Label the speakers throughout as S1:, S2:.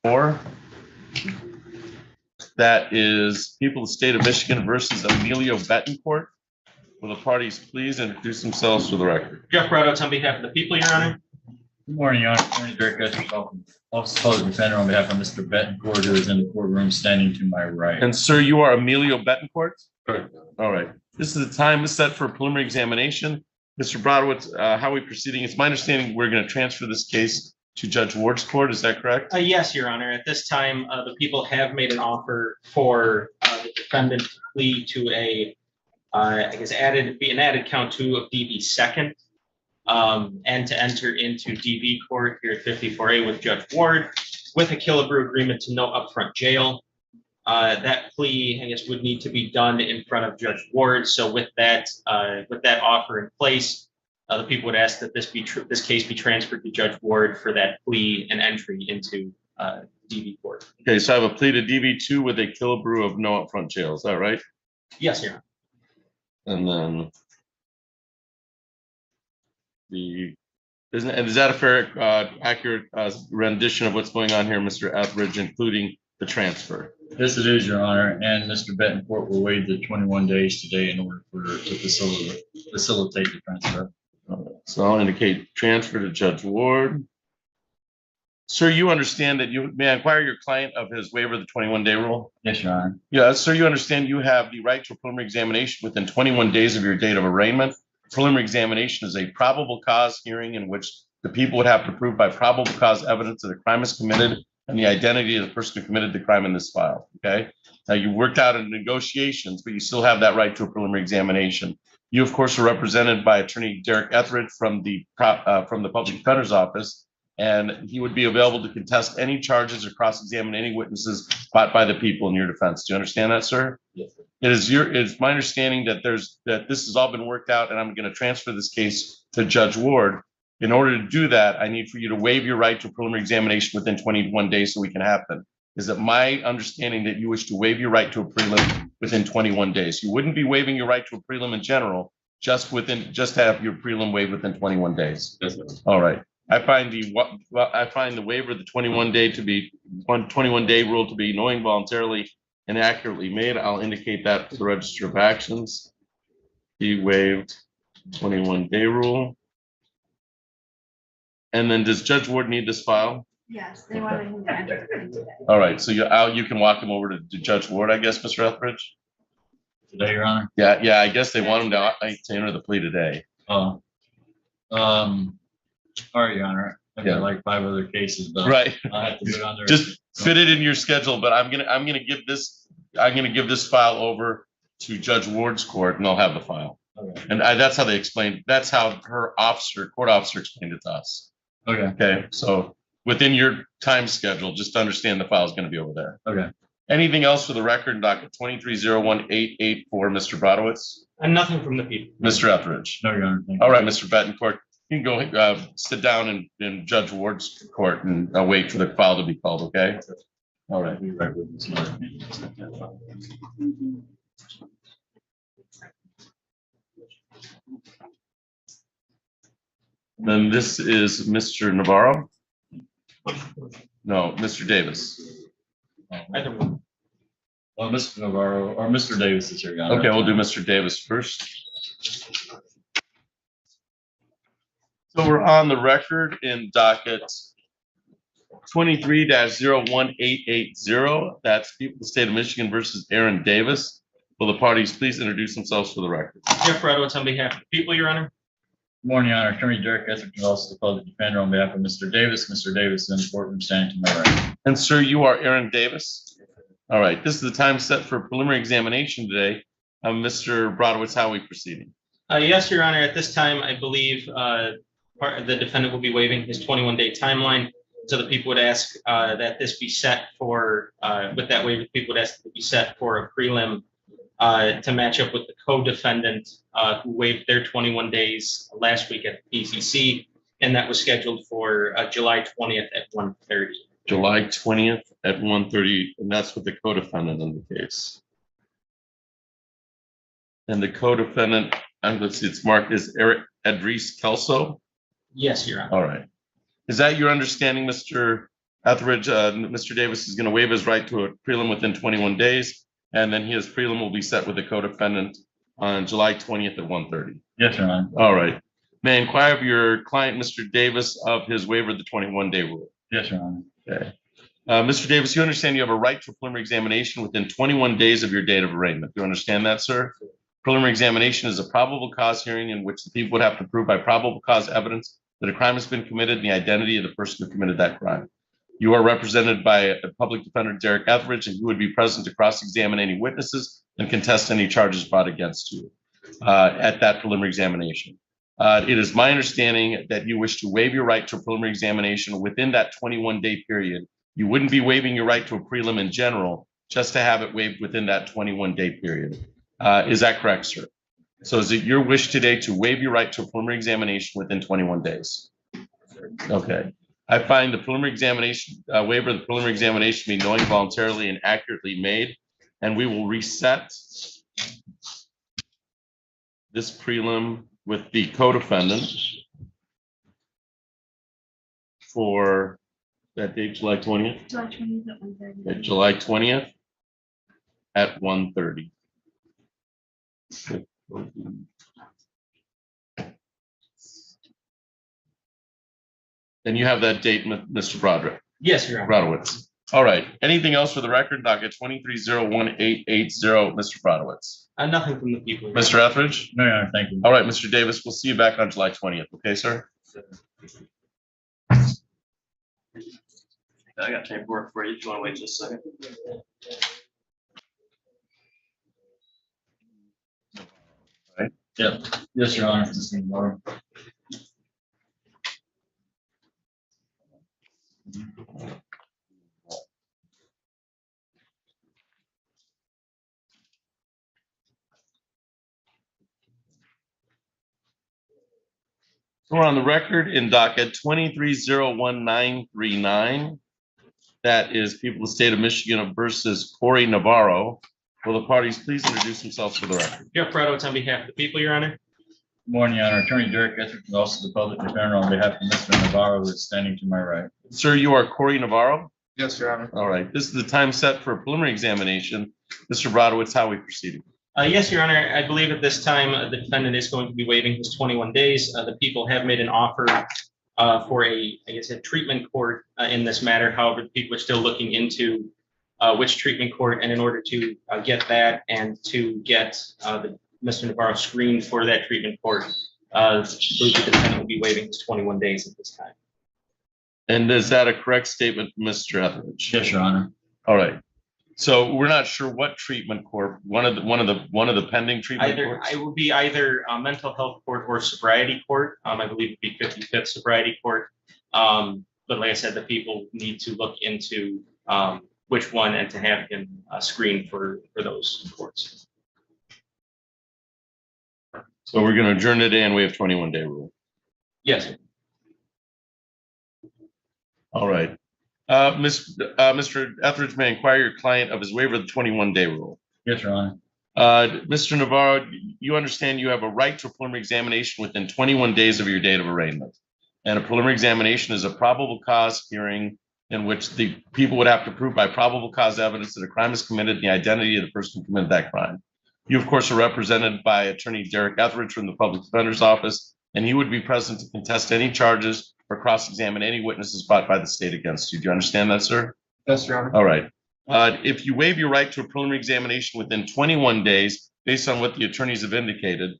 S1: Or that is people of the state of Michigan versus Emilio Betancourt. Will the parties please introduce themselves for the record?
S2: Jeff Braddock on behalf of the people, Your Honor.
S3: Good morning, Your Honor. Attorney Derek Esser, Office of Public Defender, on behalf of Mr. Betancourt, who is in the courtroom standing to my right.
S1: And sir, you are Emilio Betancourt?
S3: Correct.
S1: All right. This is the time set for a preliminary examination. Mr. Brodowitz, how are we proceeding? It's my understanding we're going to transfer this case to Judge Ward's court. Is that correct?
S2: Yes, Your Honor. At this time, the people have made an offer for the defendant to plead to a, I guess, be an added count 2 of DV second, and to enter into DV court here at 54A with Judge Ward with a Killebrew agreement to no upfront jail. That plea, I guess, would need to be done in front of Judge Ward. So with that offer in place, the people would ask that this case be transferred to Judge Ward for that plea and entry into DV court.
S1: Okay, so I have a plea to DV2 with a Killebrew of no upfront jail. Is that right?
S2: Yes, Your Honor.
S1: And then is that a fair, accurate rendition of what's going on here, Mr. Etheridge, including the transfer?
S3: Yes, it is, Your Honor. And Mr. Betancourt will waive the 21 days today in order to facilitate the transfer.
S1: So I'll indicate transfer to Judge Ward. Sir, you understand that may I inquire your client of his waiver of the 21-day rule?
S3: Yes, Your Honor.
S1: Yeah, sir, you understand you have the right to a preliminary examination within 21 days of your date of arraignment. Preliminary examination is a probable cause hearing in which the people would have to prove by probable cause evidence that a crime is committed and the identity of the person who committed the crime in this file. Okay. Now you worked out in negotiations, but you still have that right to a preliminary examination. You, of course, are represented by Attorney Derek Etheridge from the Public Defender's Office, and he would be available to contest any charges or cross-examine any witnesses brought by the people in your defense. Do you understand that, sir?
S3: Yes, sir.
S1: It's my understanding that this has all been worked out, and I'm going to transfer this case to Judge Ward. In order to do that, I need for you to waive your right to a preliminary examination within 21 days so we can have them. Is it my understanding that you wish to waive your right to a prelim within 21 days? You wouldn't be waiving your right to a prelim in general, just have your prelim waived within 21 days.
S3: Yes, sir.
S1: All right. I find the waiver of the 21-day rule to be knowing, voluntarily, and accurately made. I'll indicate that to the Register of Actions. He waived 21-day rule. And then does Judge Ward need this file?
S4: Yes, they wanted him to enter today.
S1: All right, so you can walk him over to Judge Ward, I guess, Mr. Etheridge?
S3: Today, Your Honor.
S1: Yeah, I guess they want him to enter the plea today.
S3: Oh. All right, Your Honor. I've got
S1: Yeah.
S3: like 5 other cases, but
S1: Right.
S3: I have to go down there.
S1: Just fit it in your schedule, but I'm gonna give this file over to Judge Ward's court, and they'll have the file.
S3: Okay.
S1: And that's how they explained. That's how her court officer explained it to us.
S3: Okay.
S1: Okay, so within your time schedule, just understand the file is going to be over there.
S3: Okay.
S1: Anything else for the record, docket 2301884, Mr. Brodowitz?
S2: And nothing from the people.
S1: Mr. Etheridge?
S3: No, Your Honor. Thank you.
S1: All right, Mr. Betancourt, you can go sit down in Judge Ward's court and wait for the file to be called, okay? All right.
S3: I'll be right with you.
S1: Then this is Mr. Navarro? No, Mr. Davis.
S2: Either one.
S3: Well, Mr. Navarro or Mr. Davis is here, Your Honor.
S1: Okay, we'll do Mr. Davis first. So we're on the record in docket 23-01880. That's people of the state of Michigan versus Aaron Davis. Will the parties please introduce themselves for the record?
S2: Jeff Braddock on behalf of the people, Your Honor.
S3: Good morning, Your Honor. Attorney Derek Esser, Office of the Public Defender, on behalf of Mr. Davis. Mr. Davis is in the courtroom standing to my right.
S1: And sir, you are Aaron Davis? All right, this is the time set for preliminary examination today. Mr. Brodowitz, how are we proceeding?
S2: Yes, Your Honor. At this time, I believe the defendant will be waiving his 21-day timeline. So the people would ask that this be set for, with that waiver, the people would ask that it be set for a prelim to match up with the co-defendant who waived their 21 days last week at the PCC, and that was scheduled for July 20th at 1:30.
S1: July 20th at 1:30, and that's with the co-defendant in the case. And the co-defendant, let's see, it's marked as Eric Edris Kelso.
S2: Yes, Your Honor.
S1: All right. Is that your understanding, Mr. Etheridge, Mr. Davis is going to waive his right to a prelim within 21 days, and then his prelim will be set with the co-defendant on July 20th at 1:30.
S3: Yes, Your Honor.
S1: All right. May I inquire of your client, Mr. Davis, of his waiver of the 21-day rule?
S3: Yes, Your Honor.
S1: Okay. Mr. Davis, you understand you have a right to a preliminary examination within 21 days of your date of arraignment. Do you understand that, sir? Preliminary examination is a probable cause hearing in which the people would have to prove by probable cause evidence that a crime has been committed and the identity of the person who committed that crime. You are represented by a public defender, Derek Etheridge, and he would be present to cross-examine any witnesses and contest any charges brought against you at that preliminary examination. It is my understanding that you wish to waive your right to a preliminary examination within that 21-day period. You wouldn't be waiving your right to a prelim in general, just to have it waived within that 21-day period. Is that correct, sir? So is it your wish today to waive your right to a preliminary examination within 21 days? Okay. I find the preliminary examination, waiver of the preliminary examination to be knowing, voluntarily, and accurately made, and we will reset this prelim with the co-defendant for that date, July 20th?
S4: July 20th at 1:30.
S1: At July 20th at 1:30. And you have that date, Mr. Broderick,
S2: Yes, Your Honor.
S1: Brodowitz. All right. Anything else for the record? Docket 23018880, Mr. Brodowitz.
S2: Nothing from the people.
S1: Mr. Etheridge?
S3: No, Your Honor, thank you.
S1: All right, Mr. Davis, we'll see you back on July 20th. Okay, sir?
S5: I got paperwork for you if you want to wait just a second.
S3: Yep. Yes, Your Honor. This is Laura.
S1: So we're on the record in docket 23019939. That is people of the state of Michigan versus Corey Navarro. Will the parties please introduce themselves for the record?
S2: Jeff Brodowitz on behalf of the people, Your Honor.
S3: Morning, Your Honor. Attorney Derek Etheridge is also the public defender on behalf of Mr. Navarro, who is standing to my right.
S1: Sir, you are Corey Navarro?
S5: Yes, Your Honor.
S1: All right. This is the time set for a preliminary examination. Mr. Brodowitz, how are we proceeding?
S2: Yes, Your Honor. I believe at this time, the defendant is going to be waiving his 21 days. The people have made an offer for a treatment court in this matter. However, the people are still looking into which treatment court, and in order to get that and to get Mr. Navarro screened for that treatment court, I believe the defendant will be waiving his 21 days at this time.
S1: And is that a correct statement, Mr. Etheridge?
S3: Yes, Your Honor.
S1: All right. So we're not sure what treatment court, one of the pending treatment courts?
S2: It would be either a mental health court or sobriety court. I believe it'd be 55th sobriety court. But like I said, the people need to look into which one and to have him screened for those courts.
S1: So we're going to adjourn today and we have 21-day rule.
S2: Yes.
S1: All right. Mr. Etheridge, may I inquire your client of his waiver of the 21-day rule?
S3: Yes, Your Honor.
S1: Mr. Navarro, you understand you have a right to a preliminary examination within 21 days of your date of arraignment. And a preliminary examination is a probable cause hearing in which the people would have to prove by probable cause evidence that a crime is committed and the identity of the person who committed that crime. You, of course, are represented by Attorney Derek Etheridge from the Public Defender's Office, and he would be present to contest any charges or cross-examine any witnesses brought by the state against you. Do you understand that, sir?
S5: Yes, Your Honor.
S1: All right. If you waive your right to a preliminary examination within 21 days, based on what the attorneys have indicated,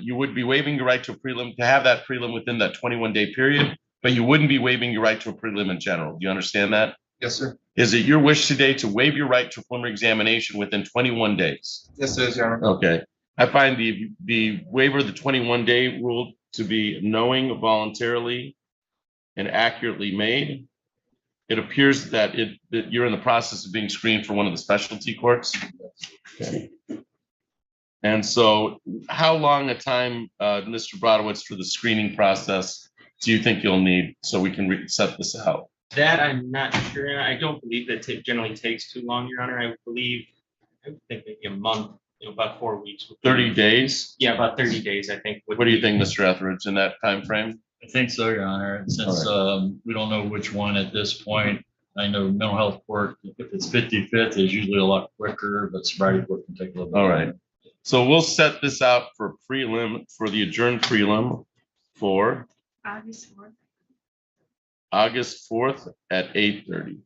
S1: you would be waiving your right to a prelim, to have that prelim within that 21-day period, but you wouldn't be waiving your right to a prelim in general. Do you understand that?
S5: Yes, sir.
S1: Is it your wish today to waive your right to a preliminary examination within 21 days?
S5: Yes, it is, Your Honor.
S1: Okay. I find the waiver of the 21-day rule to be knowing, voluntarily, and accurately made. It appears that you're in the process of being screened for one of the specialty courts. Okay. And so how long a time, Mr. Brodowitz, for the screening process do you think you'll need so we can set this out?
S2: That I'm not sure. I don't believe that it generally takes too long, Your Honor. I would think maybe a month, about 4 weeks.
S1: 30 days?
S2: Yeah, about 30 days, I think.
S1: What do you think, Mr. Etheridge, in that time frame?
S3: I think so, Your Honor. And since we don't know which one at this point, I know mental health court, if it's 55th, is usually a lot quicker, but sobriety court can take a little bit.
S1: All right. So we'll set this out for prelim, for the adjourned prelim for
S4: August 4th.
S1: August 4th at 8:30.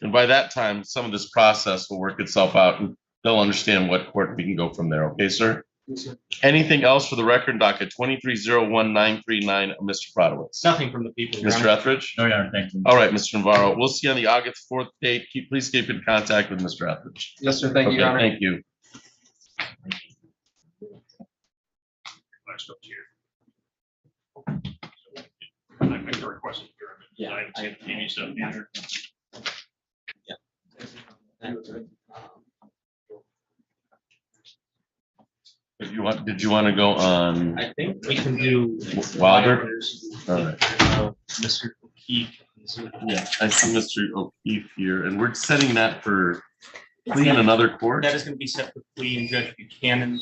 S1: And by that time, some of this process will work itself out and they'll understand what court we can go from there. Okay, sir?
S5: Yes, sir.
S1: Anything else for the record, docket 2301-939, Mr. Brodowitz?
S2: Nothing from the people. Your
S1: Mr.
S2: Honor.
S1: Etheridge?
S3: No, Your Honor, thank you.
S1: All right, Mr. Navarro, we'll see you on the August 4th date. Please keep in contact with Mr. Etheridge.
S5: Yes, sir. Thank you,
S1: Okay,
S5: Your Honor.
S1: thank you.
S6: Next up here. I make the request.
S2: Yeah,
S6: I have TV stuff here.
S1: Did you want to go on?
S2: I think we can do.
S1: Wilder?
S2: All
S1: All
S2: right. Mr. O'Keefe.
S1: Yeah, I see Mr. O'Keefe here, and we're setting that for plea in another court.
S2: That is going to be set for plea in Judge Buchanan,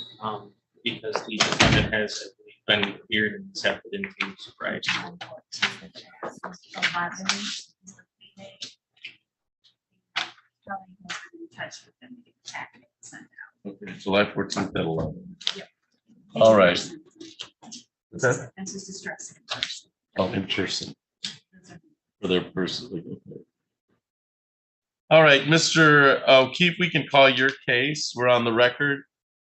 S2: because the defendant has been cleared and accepted into sobriety.
S1: Okay, July 14th at 11.
S4: Yep.
S1: All right.
S4: This is distressing.
S1: Oh, in person. For their person. All right, Mr. O'Keefe, we can call your case. We're on the record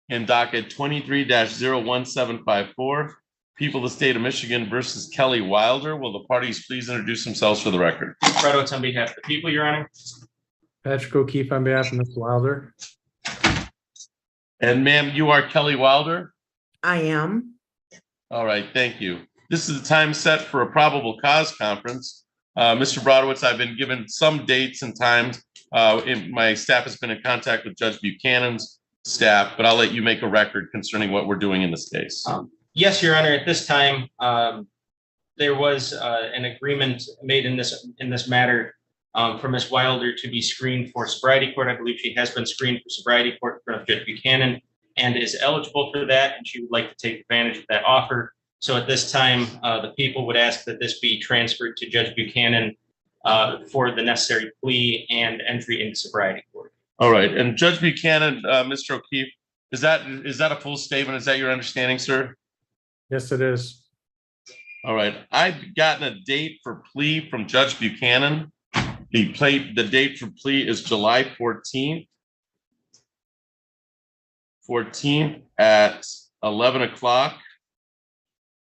S1: in docket 23-01754. People of the state of Michigan versus Kelly Wilder. Will the parties please introduce themselves for the record?
S2: Brodowitz on behalf of the people, Your Honor.
S7: Patrick O'Keefe on behalf of Mr. Wilder.
S1: And ma'am, you are Kelly Wilder?
S8: I am.
S1: All right, thank you. This is the time set for a probable cause conference. Mr. Brodowitz, I've been given some dates and times. My staff has been in contact with Judge Buchanan's staff, but I'll let you make a record concerning what we're doing in this case.
S2: Yes, Your Honor. At this time, there was an agreement made in this matter for Ms. Wilder to be screened for sobriety court. I believe she has been screened for sobriety court in front of Judge Buchanan and is eligible for that, and she would like to take advantage of that offer. So at this time, the people would ask that this be transferred to Judge Buchanan for the necessary plea and entry into sobriety court.
S1: All right, and Judge Buchanan, Mr. O'Keefe, is that a full statement? Is that your understanding, sir?
S7: Yes, it is.
S1: All right, I've gotten a date for plea from Judge Buchanan. The date for plea is July 14th. 14th at 11 o'clock.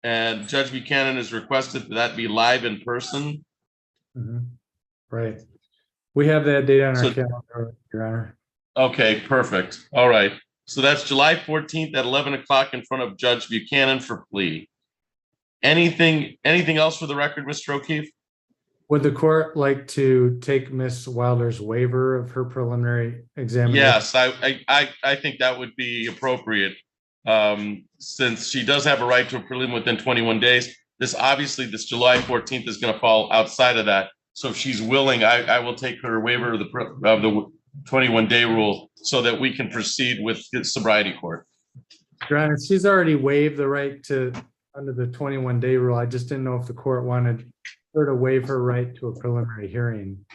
S1: And Judge Buchanan has requested that be live in person.
S7: Mhm. Right. We have that date on our
S1: So-
S7: calendar, Your Honor.
S1: Okay, perfect. All right. So that's July 14th at 11 o'clock in front of Judge Buchanan for plea. Anything else for the record, Mr. O'Keefe?
S7: Would the court like to take Miss Wilder's waiver of her preliminary examination?
S1: Yes, I think that would be appropriate. Since she does have a right to a prelim within 21 days, this July 14th is going to fall outside of that. So if she's willing, I will take her waiver of the 21-day rule so that we can proceed with the sobriety court.
S7: Your Honor, she's already waived the right to, under the 21-day rule. I just didn't know if the court wanted her to waive her right to a preliminary hearing.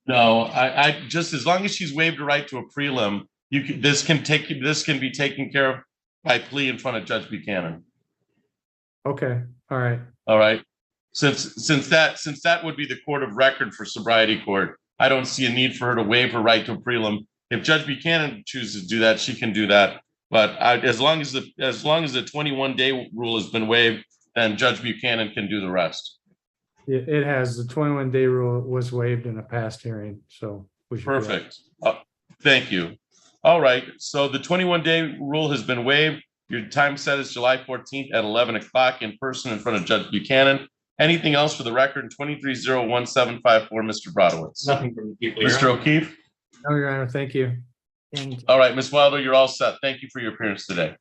S1: No, I just, as long as she's waived her right to a prelim, this can be taken care of by plea in front of Judge Buchanan.
S7: Okay, all right.
S1: All right. Since that would be the court of record for sobriety court, I don't see a need for her to waive her right to a prelim. If Judge Buchanan chooses to do that, she can do that. But as long as the 21-day rule has been waived, then Judge Buchanan can do the rest.
S7: It has, the 21-day rule was waived in a past hearing, so. we should be all right.
S1: Perfect. Thank you. All right. So the 21-day rule has been waived. Your time set is July 14th at 11 o'clock in person in front of Judge Buchanan. Anything else for the record? 23-01754, Mr. Brodowitz.
S2: Nothing from the people, Your
S1: Mr.
S2: Honor.
S1: O'Keefe?
S7: No, Your Honor, thank you.
S8: And
S1: All right, Ms. Wilder, you're all set. Thank you for your appearance today.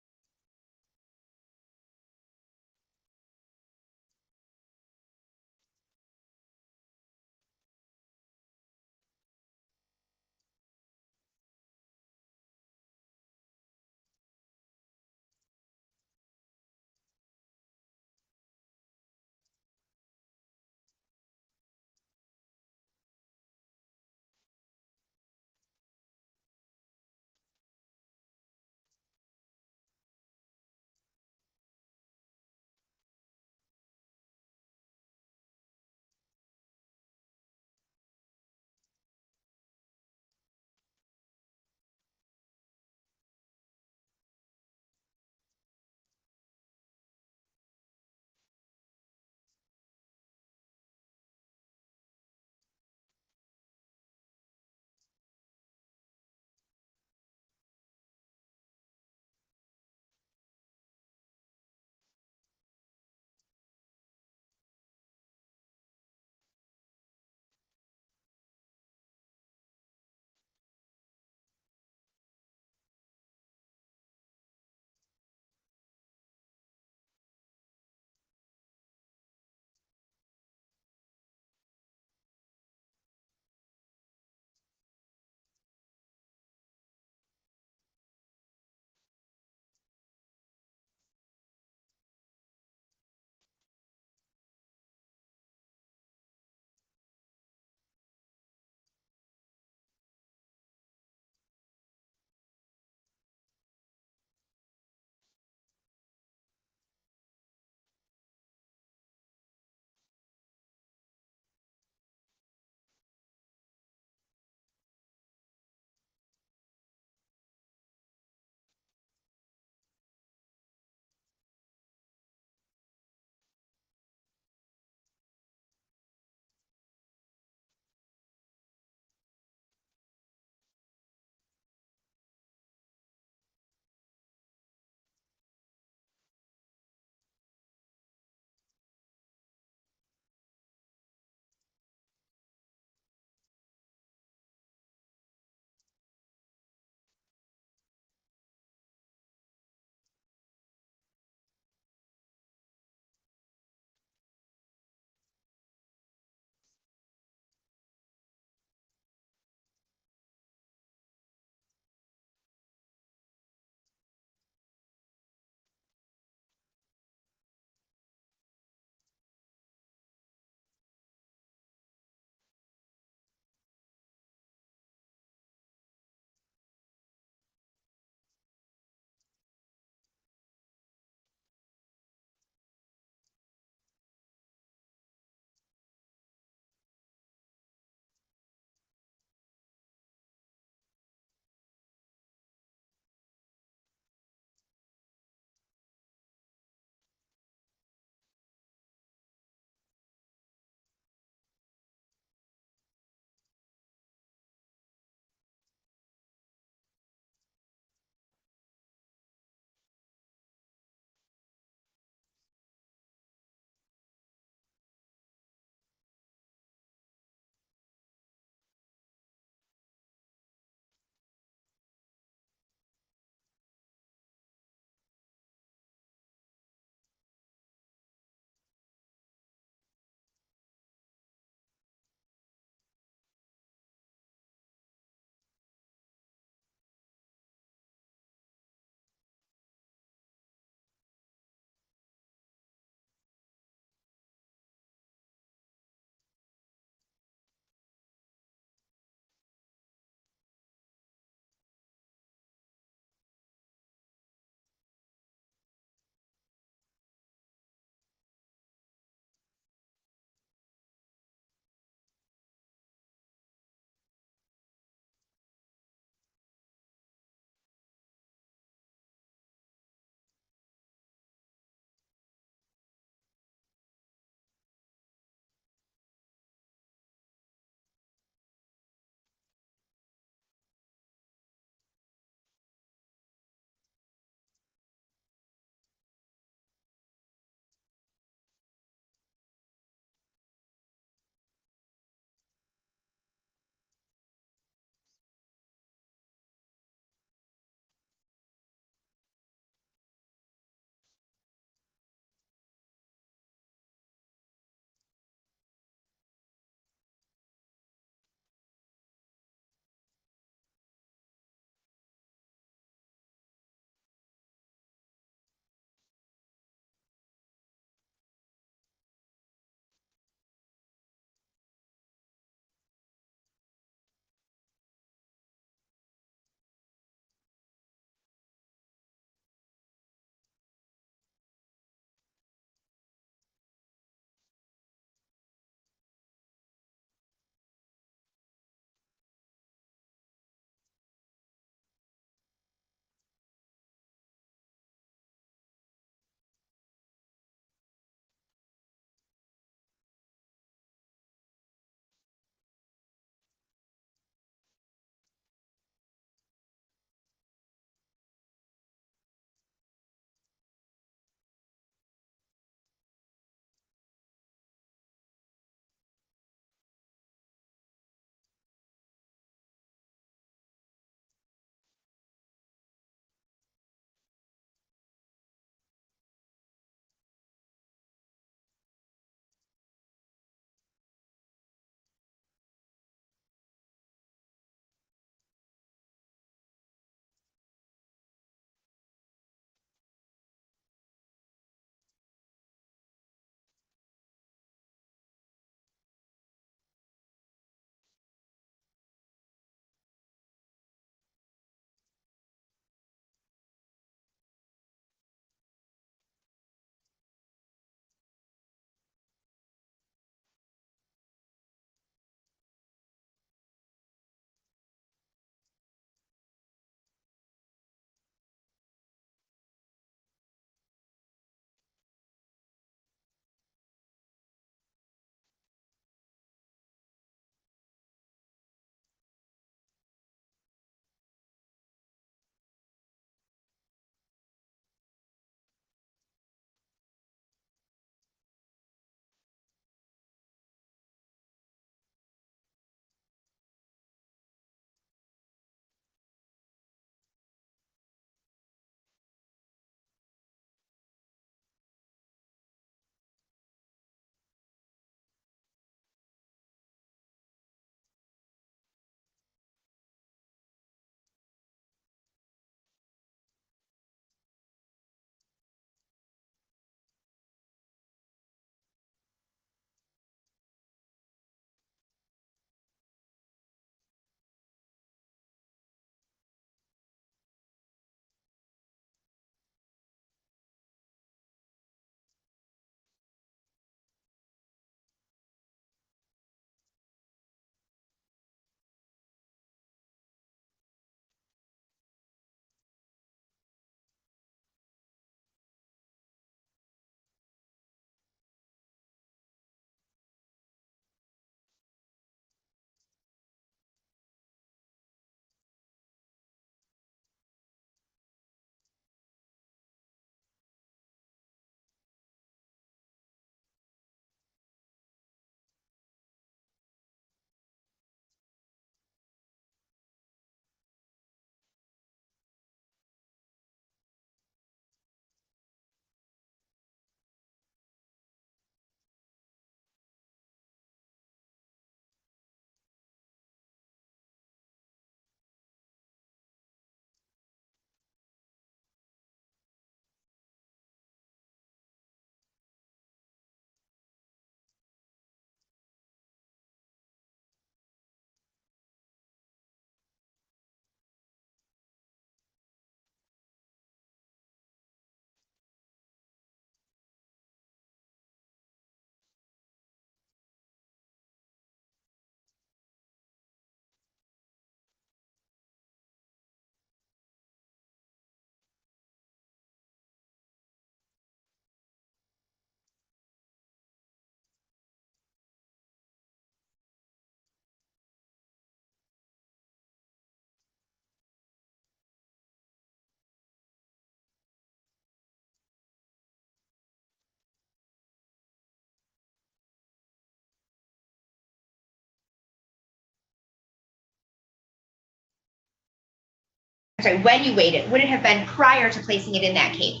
S9: sorry, when you weighed it, would it have been prior to placing it in that cape?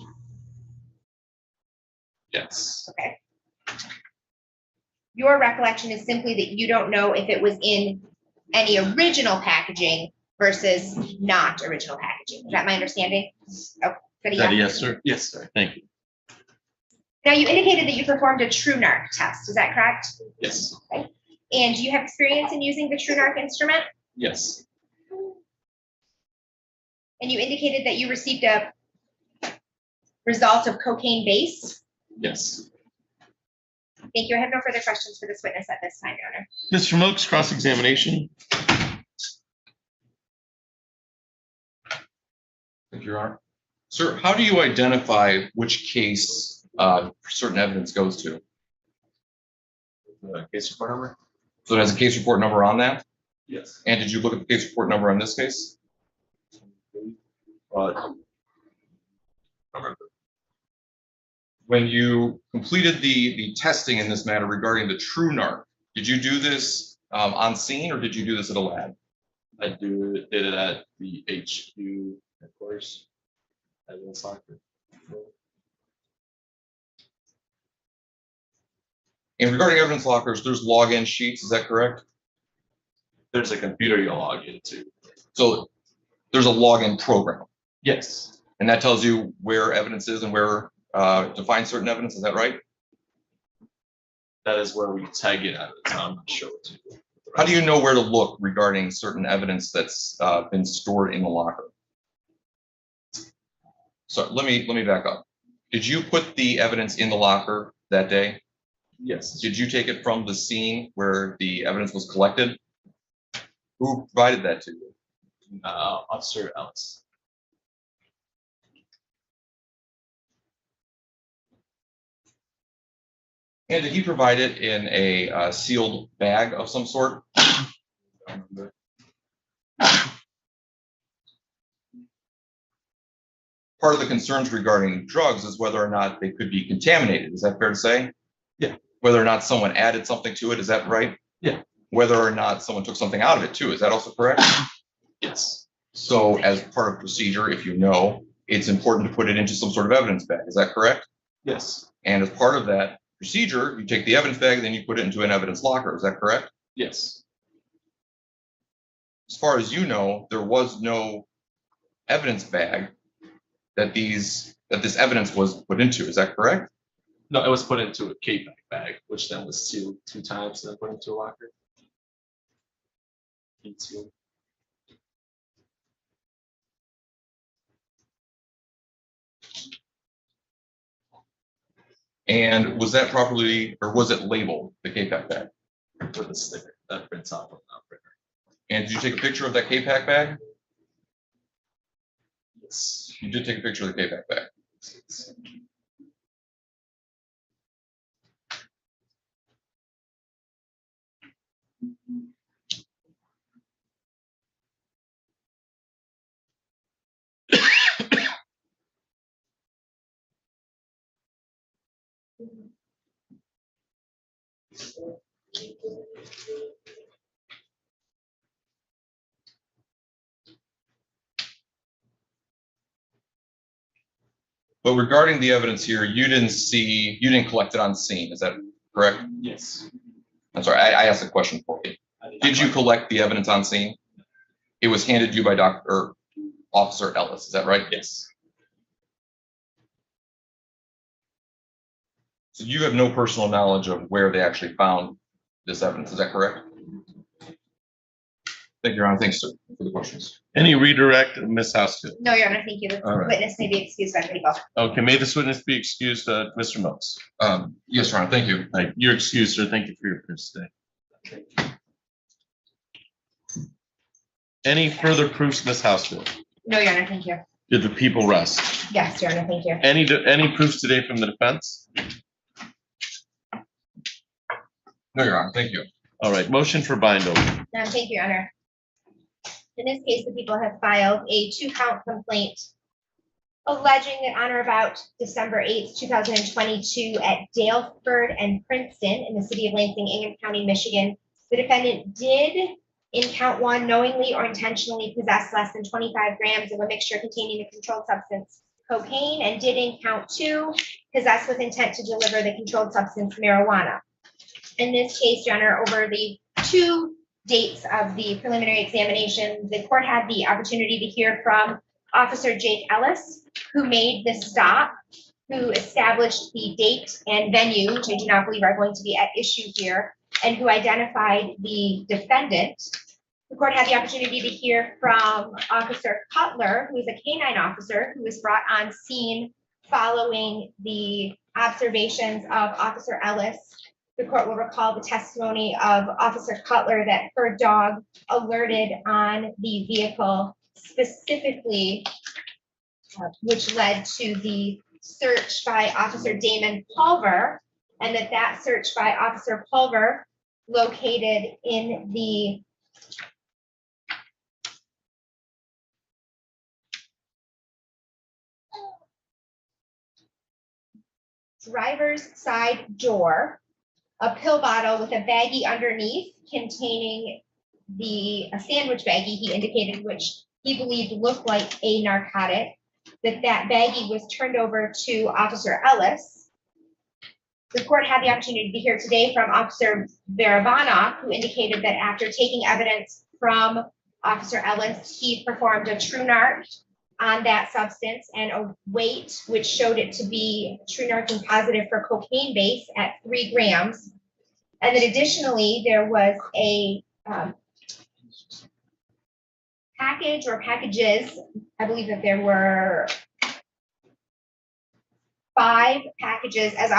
S1: Yes.
S9: Okay. Your recollection is simply that you don't know if it was in any original packaging versus not original packaging. Is that my understanding? Oh, good.
S1: Is that a yes, sir? Yes, sir. Thank you.
S9: Now, you indicated that you performed a TrueNarc test. Is that correct?
S1: Yes.
S9: And do you have experience in using the TrueNarc instrument?
S1: Yes.
S9: And you indicated that you received a result of cocaine base.
S1: Yes.
S9: Thank you. I have no further questions for this witness at this time, Your Honor.
S1: Mr. Milks, cross-examination.
S10: Thank you, Your Honor. Sir, how do you identify which case certain evidence goes to?
S1: The case report number?
S10: So it has a case report number on that?
S1: Yes.
S10: And did you look at the case report number on this case? When you completed the testing in this matter regarding the TrueNarc, did you do this on scene or did you do this at a lab?
S1: I did it at the HQ headquarters. At the soccer.
S10: And regarding evidence lockers, there's login sheets, is that correct?
S1: There's a computer you log into.
S10: So there's a login program,
S1: Yes.
S10: and that tells you where evidence is and where to find certain evidence, is that right?
S1: That is where we tag it evidence. I'm not sure what to do.
S10: How do you know where to look regarding certain evidence that's been stored in the locker? So let me back up. Did you put the evidence in the locker that day?
S1: Yes.
S10: Did you take it from the scene where the evidence was collected? Who provided that to you?
S1: Officer Ellis.
S10: And did he provide it in a sealed bag of some sort? Part of the concerns regarding drugs is whether or not they could be contaminated. Is that fair to say?
S1: Yeah.
S10: Whether or not someone added something to it, is that right?
S1: Yeah.
S10: Whether or not someone took something out of it too, is that also correct?
S1: Yes.
S10: So as part of procedure, if you know, it's important to put it into some sort of evidence bag. Is that correct?
S1: Yes.
S10: And as part of that procedure, you take the evidence bag and then you put it into an evidence locker. Is that correct?
S1: Yes.
S10: As far as you know, there was no evidence bag that this evidence was put into. Is that correct?
S1: No, it was put into a Cape bag, which then was sealed 2 times and then put into a locker. Heat sealed.
S10: And was that properly, or was it labeled, the K-Pack bag?
S1: With a sticker that prints off of the printer.
S10: And did you take a picture of that K-Pack bag?
S1: Yes.
S10: You did take a picture of the K-Pack bag. But regarding the evidence here, you didn't collect it on scene. Is that correct?
S1: Yes.
S10: I'm sorry, I asked a question for you. Did you collect the evidence on scene? It was handed to you by Officer Ellis, is that right?
S1: Yes.
S10: So you have no personal knowledge of where they actually found this evidence, is that correct? Thank you, Your Honor. Thanks, sir, for the questions.
S1: Any redirect, Ms. Houston?
S9: No, Your Honor, thank you. The
S1: All right.
S9: witness may be excused by people.
S1: Okay, may this witness be excused, Mr. Mills?
S10: Yes, Your Honor, thank you.
S1: You're excused, sir. Thank you for your appearance today. Any further proofs, Ms. Houston?
S9: No, Your Honor, thank you.
S1: Did the people rest?
S9: Yes, Your Honor, thank you.
S1: Any proofs today from the defense?
S10: No, Your Honor, thank you.
S1: All right, motion for bind over.
S9: Thank you, Your Honor. In this case, the people have filed a 2-count complaint alleging that on or about December 8th, 2022 at Daleford and Princeton in the city of Lansing, Ingham County, Michigan, the defendant did In count one, knowingly or intentionally possess less than 25 grams of a mixture containing the controlled substance cocaine, and did in count two, possess with intent to deliver the controlled substance marijuana. In this case, Your Honor, over the 2 dates of the preliminary examination, the court had the opportunity to hear from Officer Jake Ellis, who made the stop, who established the date and venue, which I do not believe are going to be at issue here, and who identified the defendant. The court had the opportunity to hear from Officer Cutler, who is a canine officer who was brought on scene following the observations of Officer Ellis. The court will recall the testimony of Officer Cutler that her dog alerted on the vehicle specifically, which led to the search by Officer Damon Pulver, and that search by Officer Pulver located in the driver's side door a pill bottle with a baggie underneath containing a sandwich baggie, he indicated, which he believed looked like a narcotic, that baggie was turned over to Officer Ellis. The court had the opportunity to hear today from Officer Baravana, who indicated that after taking evidence from Officer Ellis, he performed a true narc on that substance and a weight which showed it to be true narking positive for cocaine base at 3 grams. And then additionally, there was a package or packages. I believe that there were 5 packages as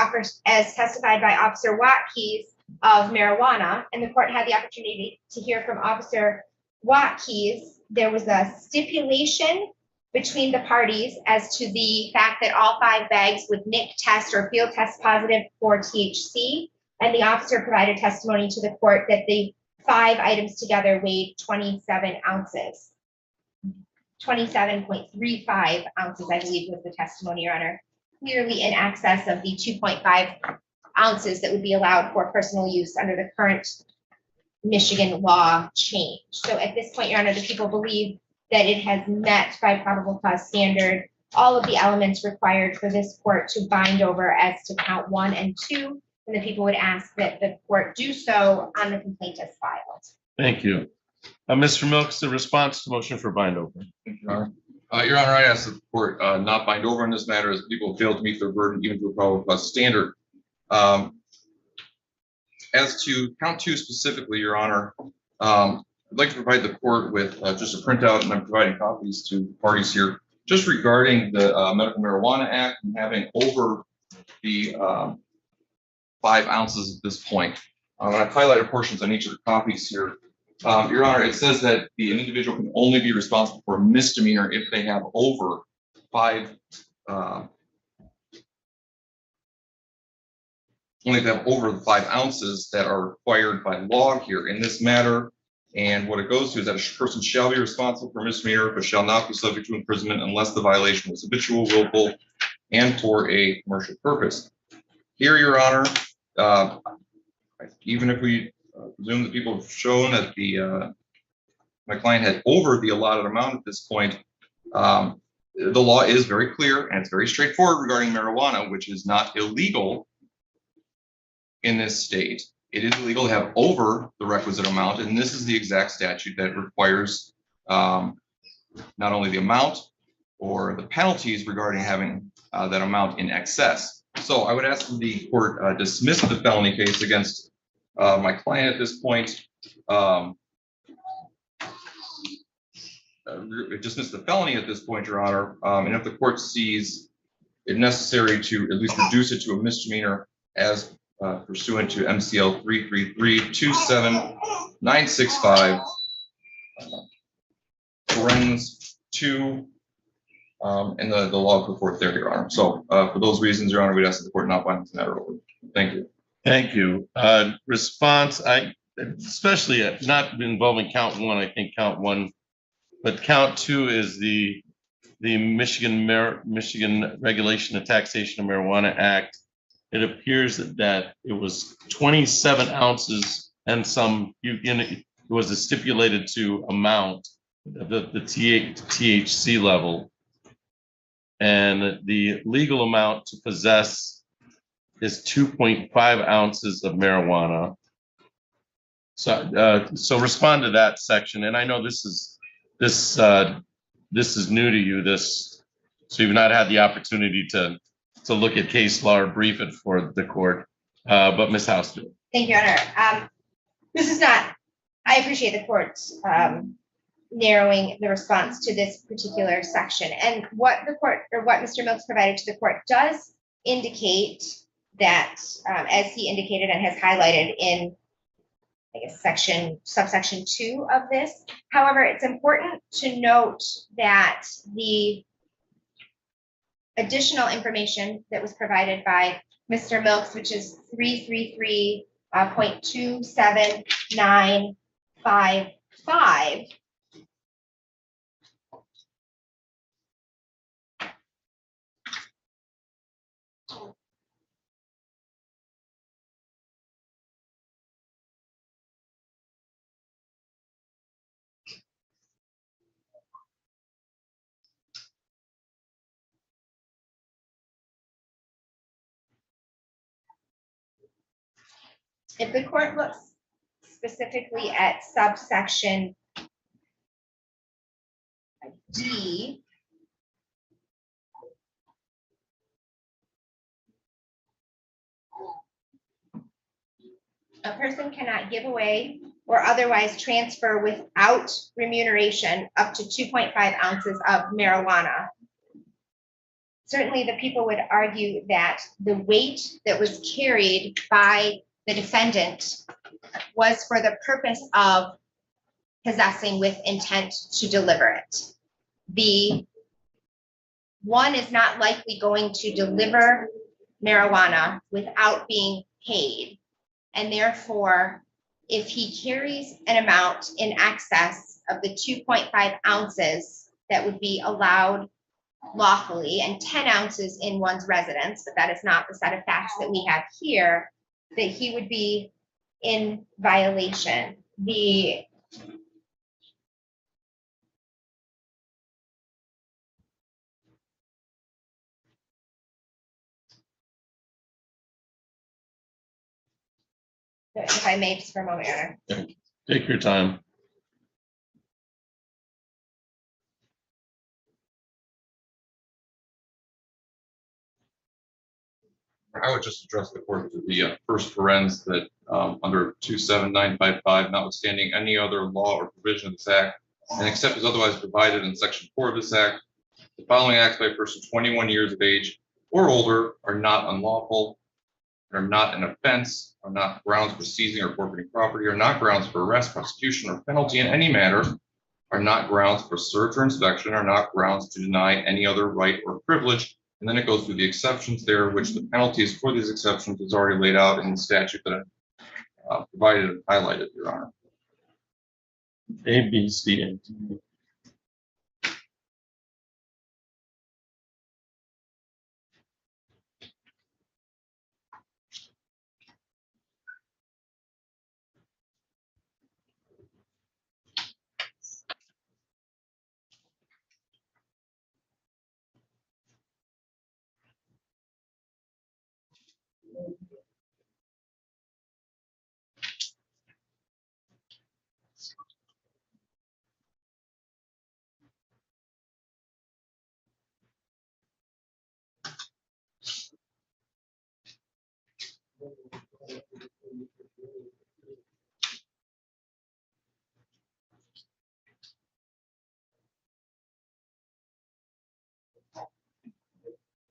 S9: testified by Officer Watkins of marijuana. And the court had the opportunity to hear from Officer Watkins. There was a stipulation between the parties as to the fact that all 5 bags would NIC test or field test positive for THC. And the officer provided testimony to the court that the 5 items together weighed 27 ounces. 27.35 ounces, I believe, was the testimony, Your Honor. Clearly in excess of the 2.5 ounces that would be allowed for personal use under the current Michigan law change. So at this point, Your Honor, the people believe that it has met by probable cause standard all of the elements required for this court to bind over as to count 1 and 2. And the people would ask that the court do so on the complaint as filed.
S1: Thank you. Mr. Milks, the response to motion for bind over.
S10: Your Honor, I ask that the court not bind over in this matter as people fail to meet their burden even to a probable cause standard. As to count 2 specifically, Your Honor, I'd like to provide the court with just a printout, and I'm providing copies to parties here, just regarding the Medical Marijuana Act and having over the 5 ounces at this point. I've highlighted portions on each of the copies here. Your Honor, it says that the individual can only be responsible for a misdemeanor if they have over 5, only if they have over the 5 ounces that are required by law here in this matter. And what it goes to is that a person shall be responsible for a misdemeanor, but shall not be subject to imprisonment unless the violation was habitual, willful, and for a commercial purpose. Here, Your Honor, even if we presume that people have shown that my client had over the allotted amount at this point, the law is very clear and it's very straightforward regarding marijuana, which is not illegal in this state. It is illegal to have over the requisite amount, and this is the exact statute that requires not only the amount or the penalties regarding having that amount in excess. So I would ask the court dismiss the felony case against my client at this point. Dismiss the felony at this point, Your Honor, and if the court sees it necessary to at least reduce it to a misdemeanor as pursuant to MCL 333-27965, parens 2, and the law put forth there, Your Honor. So for those reasons, Your Honor, we'd ask that the court not bind this matter over. Thank you.
S1: Thank you. Response, especially not involving count 1, I think count 1, but count 2 is the Michigan Regulation of Taxation of Marijuana Act. It appears that it was 27 ounces and some, was a stipulated to amount, the THC level. And the legal amount to possess is 2.5 ounces of marijuana. So respond to that section. And I know this is new to you, so you've not had the opportunity to look at case law or brief it for the court. But Ms. House.
S9: Thank you, Your Honor. This is not, I appreciate the court's narrowing the response to this particular section. And what the court, or what Mr. Milks provided to the court, does indicate that, as he indicated and has highlighted in, I guess, subsection 2 of this. However, it's important to note that the additional information that was provided by Mr. Milks, which is 333.27955, if the court looks specifically at subsection D, a person cannot give away or otherwise transfer without remuneration up to 2.5 ounces of marijuana. Certainly, the people would argue that the weight that was carried by the defendant was for the purpose of possessing with intent to deliver it. The one is not likely going to deliver marijuana without being paid. And therefore, if he carries an amount in excess of the 2.5 ounces that would be allowed lawfully, and 10 ounces in one's residence, but that is not the set of facts that we have here, that he would be in violation. If I may, just for a moment, Your Honor.
S1: Take your time.
S10: I would just address the court to the first forensic that under 27955, notwithstanding any other law or provision of this act, and except as otherwise provided in section 4 of this act, the following acts by a person 21 years of age or older are not unlawful, are not an offense, are not grounds for seizing or forfeiting property, are not grounds for arrest, prosecution, or penalty in any matter, are not grounds for search or inspection, are not grounds to deny any other right or privilege. And then it goes through the exceptions there, which the penalties for these exceptions is already laid out in the statute that I provided and highlighted, Your Honor.
S1: A, B, C, and D.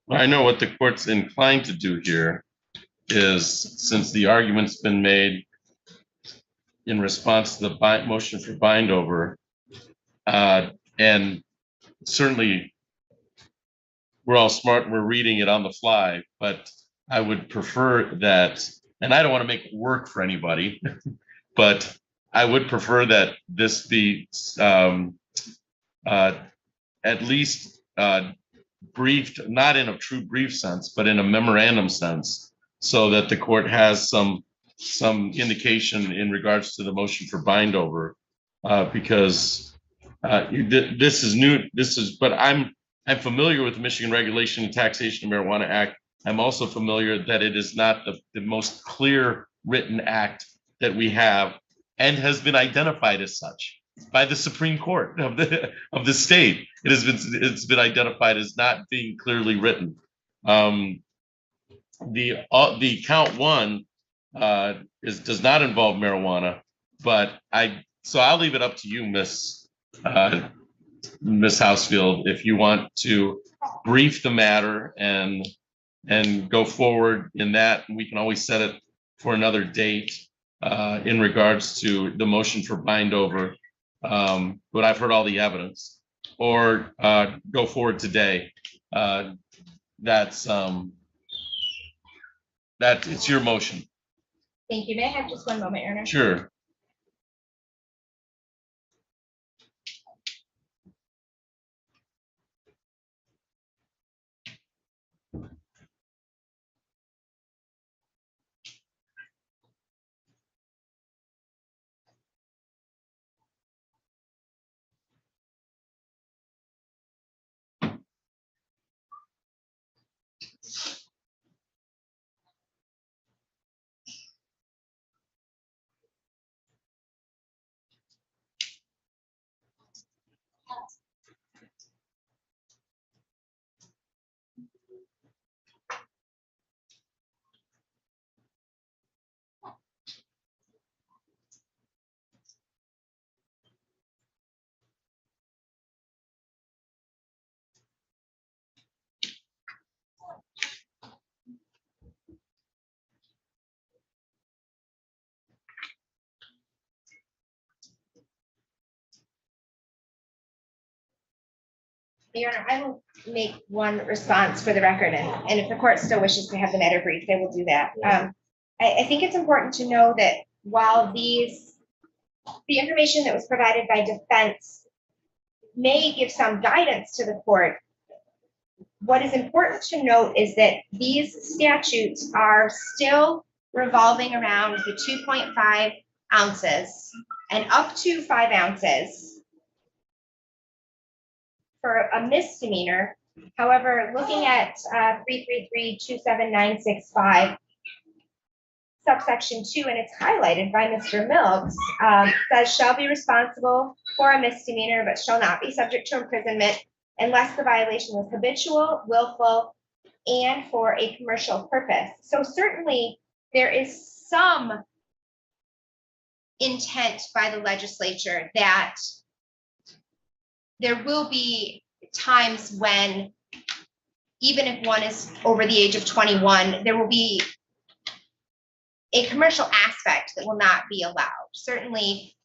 S1: I know what the court's inclined to do here is, since the argument's been made in response to the motion for bind over, and certainly we're all smart and we're reading it on the fly, but I would prefer that, and I don't want to make it work for anybody, but I would prefer that this be at least briefed, not in a true brief sense, but in a memorandum sense, so that the court has some some indication in regards to the motion for bind over, because this is new. But I'm familiar with the Michigan Regulation and Taxation of Marijuana Act. I'm also familiar that it is not the most clear written act that we have, and has been identified as such by the Supreme Court of the state. It's been identified as not being clearly written. The count one does not involve marijuana, but I'll leave it up to you, Miss Housefield, if you want to brief the matter and go forward in that. We can always set it for another date in regards to the motion for bind over. But I've heard all the evidence, or go forward today. That's it's your motion.
S9: Thank you. May I have just one moment, Your Honor?
S1: Sure.
S9: Your Honor, I will make one response for the record, and if the court still wishes to have the matter briefed, they will do that. I think it's important to know that while the information that was provided by defense may give some guidance to the court, what is important to note is that these statutes are still revolving around the 2.5 ounces and up to 5 ounces for a misdemeanor. However, looking at 333-27965, subsection 2, and it's highlighted by Mr. Milks, says shall be responsible for a misdemeanor, but shall not be subject to imprisonment unless the violation was habitual, willful, and for a commercial purpose. So certainly there is some intent by the legislature that there will be times when, even if one is over the age of 21, there will be a commercial aspect that will not be allowed. Certainly,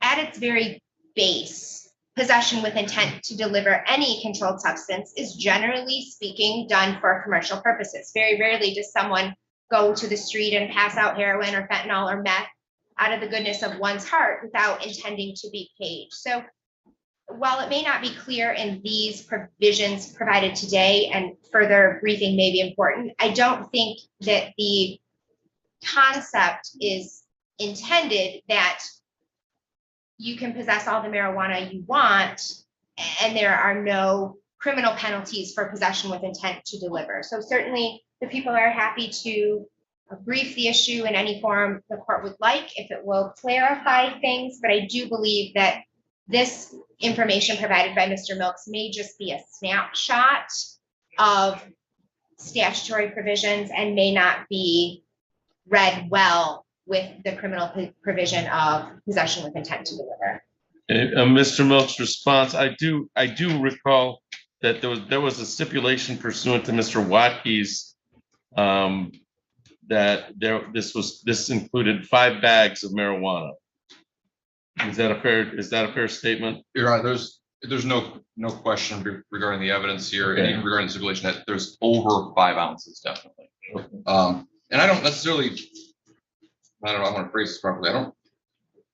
S9: at its very base, possession with intent to deliver any controlled substance is, generally speaking, done for commercial purposes. Very rarely does someone go to the street and pass out heroin or fentanyl or meth out of the goodness of one's heart without intending to be paid. So while it may not be clear in these provisions provided today, and further briefing may be important, I don't think that the concept is intended that you can possess all the marijuana you want and there are no criminal penalties for possession with intent to deliver. So certainly the people are happy to brief the issue in any form the court would like, if it will clarify things, but I do believe that this information provided by Mr. Milks may just be a snapshot of statutory provisions and may not be read well with the criminal provision of possession with intent to deliver.
S1: Mr. Milks' response, I do recall that there was a stipulation pursuant to Mr. Watkey's that this included 5 bags of marijuana. Is that a fair statement?
S10: You're right. There's no question regarding the evidence here, and even regarding the stipulation that there's over 5 ounces, definitely. And I don't necessarily, I want to phrase this properly.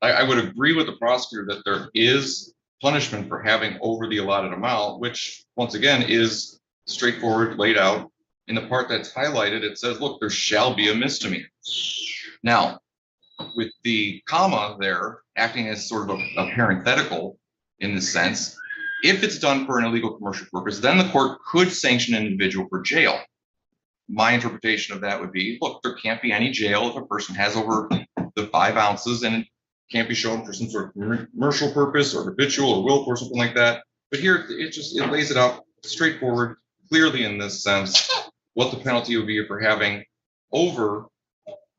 S10: I would agree with the prosecutor that there is punishment for having over the allotted amount, which once again is straightforward, laid out. In the part that's highlighted, it says, look, there shall be a misdemeanor. Now, with the comma there acting as sort of a parenthetical in this sense, if it's done for an illegal commercial purpose, then the court could sanction an individual for jail. My interpretation of that would be, look, there can't be any jail if a person has over the 5 ounces and it can't be shown for some sort of commercial purpose or habitual or willful or something like that. But here it lays it out straightforward, clearly in this sense, what the penalty would be for having over,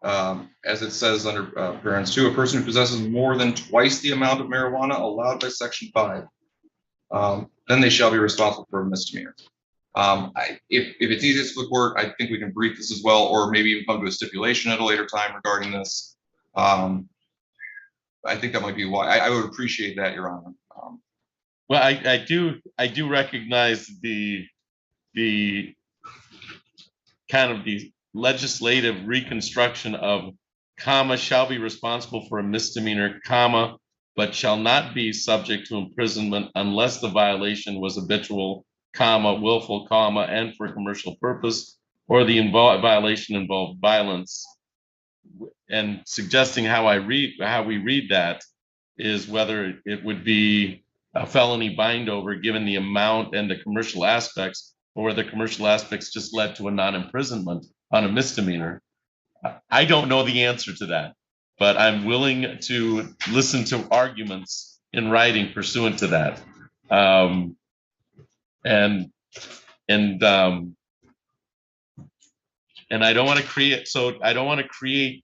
S10: as it says under parents 2, a person who possesses more than twice the amount of marijuana allowed by section 5. Then they shall be responsible for a misdemeanor. If it's easiest for the court, I think we can brief this as well, or maybe even come to a stipulation at a later time regarding this. I think that might be why I would appreciate that, Your Honor.
S1: Well, I do recognize the kind of the legislative reconstruction of comma shall be responsible for a misdemeanor, comma, but shall not be subject to imprisonment unless the violation was habitual, comma, willful, comma, and for commercial purpose, or the violation involved violence. And suggesting how we read that is whether it would be a felony bind over given the amount and the commercial aspects, or the commercial aspects just led to a non-imprisonment on a misdemeanor. I don't know the answer to that, but I'm willing to listen to arguments in writing pursuant to that. And I don't want to create,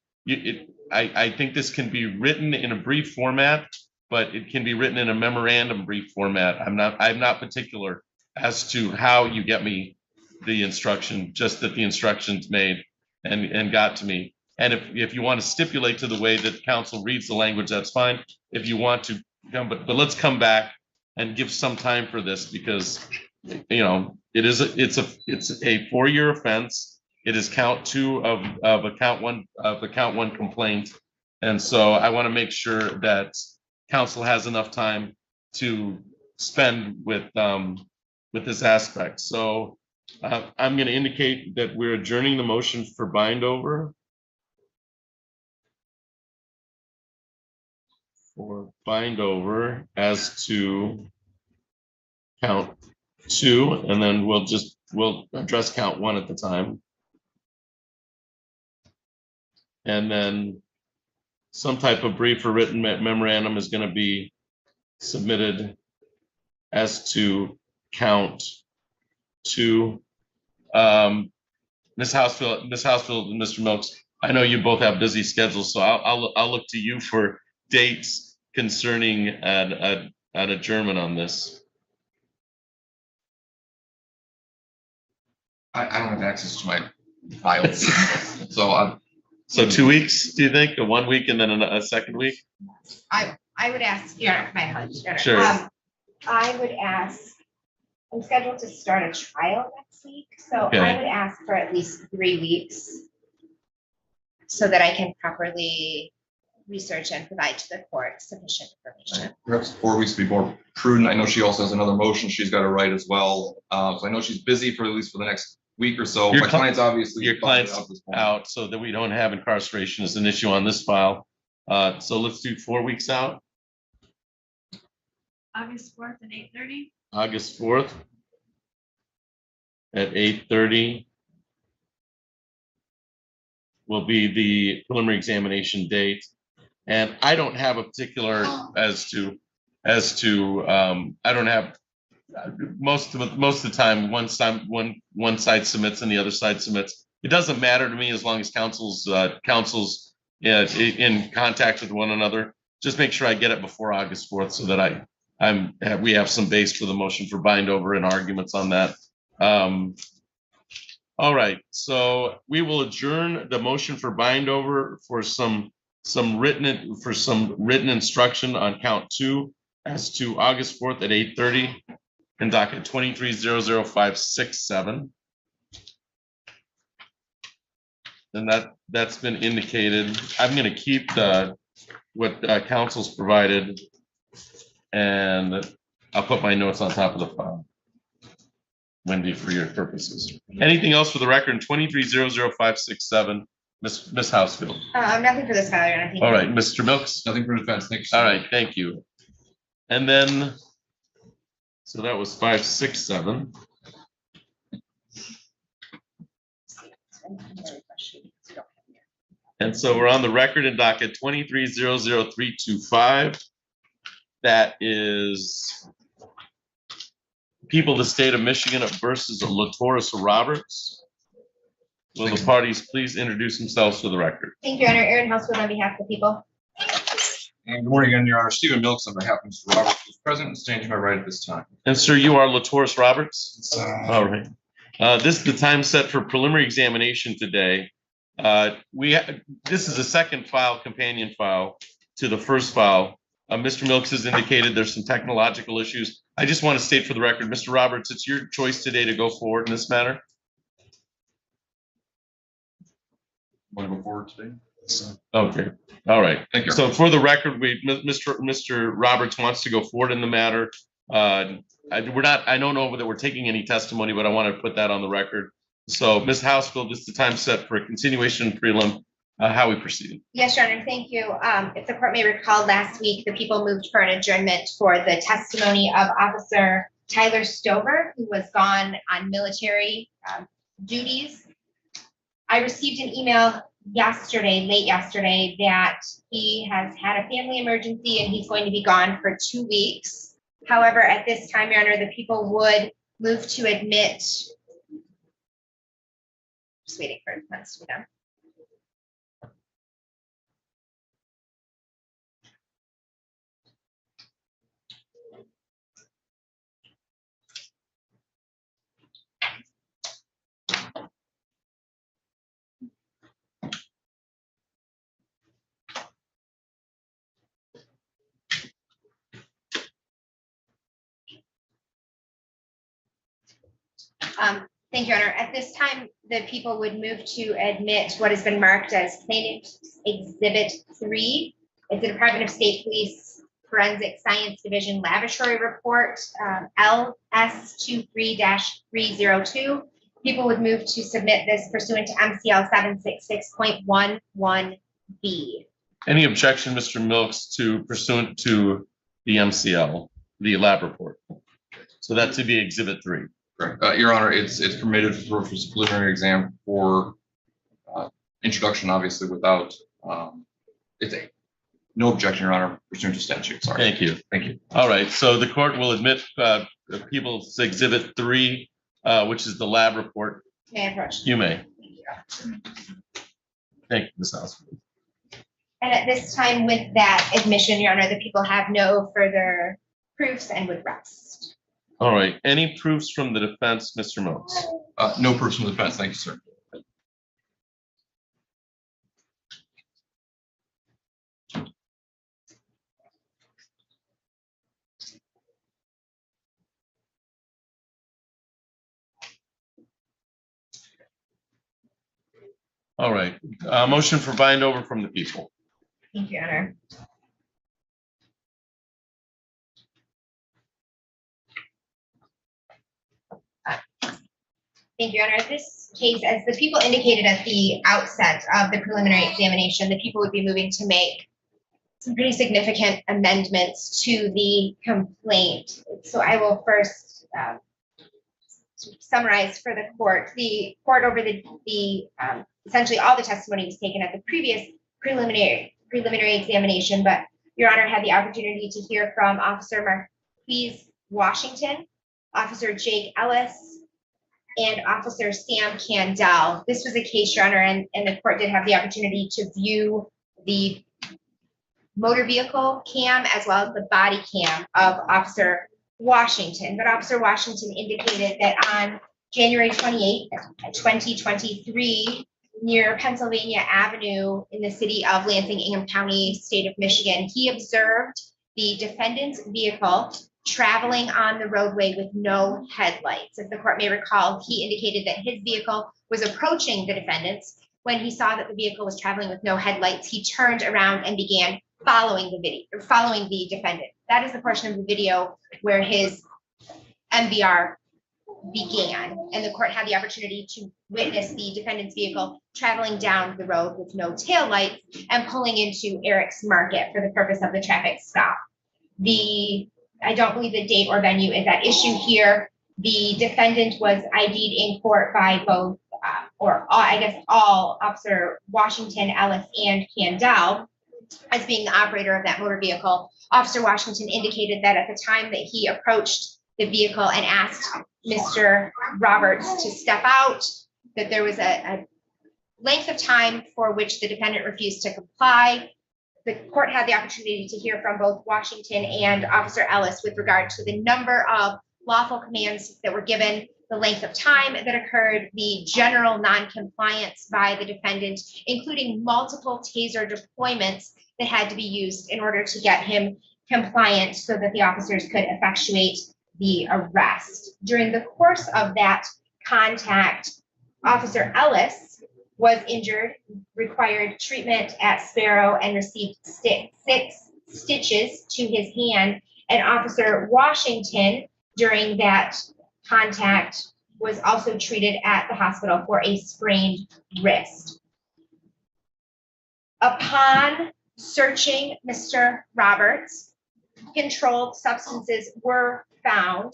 S1: I think this can be written in a brief format, but it can be written in a memorandum brief format. I'm not particular as to how you get me the instruction, just that the instruction's made and got to me. And if you want to stipulate to the way that counsel reads the language, that's fine. If you want to come, but let's come back and give some time for this, because it's a 4-year offense. It is count 2 of a count one complaint. And so I want to make sure that counsel has enough time to spend with this aspect. So I'm going to indicate that we're adjourning the motion for bind over. For bind over as to count 2, and then we'll address count 1 at the time. And then some type of brief or written memorandum is going to be submitted as to count 2. Ms. Housefield and Mr. Milks, I know you both have busy schedules, so I'll look to you for dates concerning an adjournment on this.
S10: I don't have access to my files, so
S1: So 2 weeks, do you think? 1 week and then a second week?
S9: I would ask, my hunch.
S1: Sure.
S9: I would ask, I'm scheduled to start a trial next week, so
S1: Okay.
S9: I would ask for at least 3 weeks so that I can properly research and provide to the court sufficient information.
S10: perhaps 4 weeks would be more prudent. I know she also has another motion she's got to write as well. So I know she's busy for at least for the next week or so. My client's obviously.
S1: Your client's
S10: at this point.
S1: out so that we don't have incarceration as an issue on this file. So let's do 4 weeks out,
S4: August 4th at 8:30.
S1: August 4th at 8:30 will be the preliminary examination date. And I don't have a particular as to I don't have most of the time one side submits and the other side submits. It doesn't matter to me as long as counsel's in contact with one another. Just make sure I get it before August 4th so that we have some base for the motion for bind over and arguments on that. All right, so we will adjourn the motion for bind over for some written instruction on count 2 as to August 4th at 8:30 in docket 23-00567. And that's been indicated. I'm going to keep what counsel's provided, and I'll put my notes on top of the file, Wendy, for your purposes. Anything else for the record? 23-00567 Ms. Housefield.
S9: Nothing for this matter, Your Honor. Thank
S1: All
S9: you.
S1: right, Mr. Milks.
S10: Nothing for defense. Thank you. sir.
S1: All right, thank you. And then, so that was 5, 6, 7. And so we're on the record in docket 23-00325. That is people of the state of Michigan versus Latoris Roberts. Will the parties please introduce themselves for the record?
S9: Thank you, Your Honor. Aaron Housefield on behalf of the people.
S10: And good morning again, Your Honor. Stephen Milks on behalf of Mr. Roberts, who's present and standing to my right at this time.
S1: And sir, you are Latoris Roberts? All right. This is the time set for preliminary examination today. This is a second file, companion file to the first file. Mr. Milks has indicated there's some technological issues. I just want to state for the record, Mr. Roberts, it's your choice today to go forward in this matter.
S10: Want to go forward today?
S1: Okay, all right.
S10: Thank you.
S1: So for the record, Mr. Roberts wants to go forward in the matter. I don't know that we're taking any testimony, but I want to put that on the record. So Ms. Housefield, this is the time set for a continuation prelim. How we proceed?
S9: Yes, Your Honor, thank you. If the court may recall, last week, the people moved for an adjournment for the testimony of Officer Tyler Stover, who was gone on military duties. I received an email late yesterday, that he has had a family emergency and he's going to be gone for 2 weeks. However, at this time, Your Honor, the people would move to admit. Just waiting for it to be done. Thank you, Your Honor. At this time, the people would move to admit what has been marked as Plaintiff's Exhibit 3. It's the Department of State Police Forensic Science Division Laboratory Report, LS23-302. People would move to submit this pursuant to MCL 766.11B.
S1: Any objection, Mr. Milks, to pursuant to the MCL, the lab report? So that to be Exhibit 3.
S10: Correct. Your Honor, it's permitted for purpose of preliminary exam for introduction, obviously, without no objection, Your Honor, pursuant to statute. Sorry.
S1: Thank you.
S10: Thank you.
S1: All right, so the court will admit People's Exhibit 3, which is the lab report.
S9: May I approach?
S1: You may. Thank you, Ms. Housefield.
S9: And at this time, with that admission, Your Honor, the people have no further proofs and would rest.
S1: All right, any proofs from the defense, Mr. Milks?
S10: No proofs from the defense. Thank you, sir.
S1: All right, motion for bind over from the people.
S9: Thank you, Your Honor. Thank you, Your Honor. This case, as the people indicated at the outset of the preliminary examination, the people would be moving to make some pretty significant amendments to the complaint. So I will first summarize for the court. The court over the essentially all the testimony was taken at the previous preliminary examination, but Your Honor had the opportunity to hear from Officer Marquise Washington, Officer Jake Ellis, and Officer Sam Candell. This was a case, Your Honor, and the court did have the opportunity to view the motor vehicle cam as well as the body cam of Officer Washington. But Officer Washington indicated that on January 28th, 2023, near Pennsylvania Avenue in the city of Lansing, Ingham County, state of Michigan, he observed the defendant's vehicle traveling on the roadway with no headlights. As the court may recall, he indicated that his vehicle was approaching the defendant's. When he saw that the vehicle was traveling with no headlights, he turned around and began following the defendant. That is the portion of the video where his MVR began, and the court had the opportunity to witness the defendant's vehicle traveling down the road with no taillights and pulling into Eric's Market for the purpose of the traffic stop. I don't believe the date or venue is at issue here. The defendant was ID'd in court by both, all Officer Washington, Ellis, and Candell as being the operator of that motor vehicle. Officer Washington indicated that at the time that he approached the vehicle and asked Mr. Roberts to step out, that there was a length of time for which the defendant refused to comply. The court had the opportunity to hear from both Washington and Officer Ellis with regard to the number of lawful commands that were given, the length of time that occurred, the general non-compliance by the defendant, including multiple taser deployments that had to be used in order to get him compliant so that the officers could effectuate the arrest. During the course of that contact, Officer Ellis was injured, required treatment at Sparrow, and received 6 stitches to his hand. And Officer Washington, during that contact, was also treated at the hospital for a sprained wrist. Upon searching Mr. Roberts, controlled substances were found.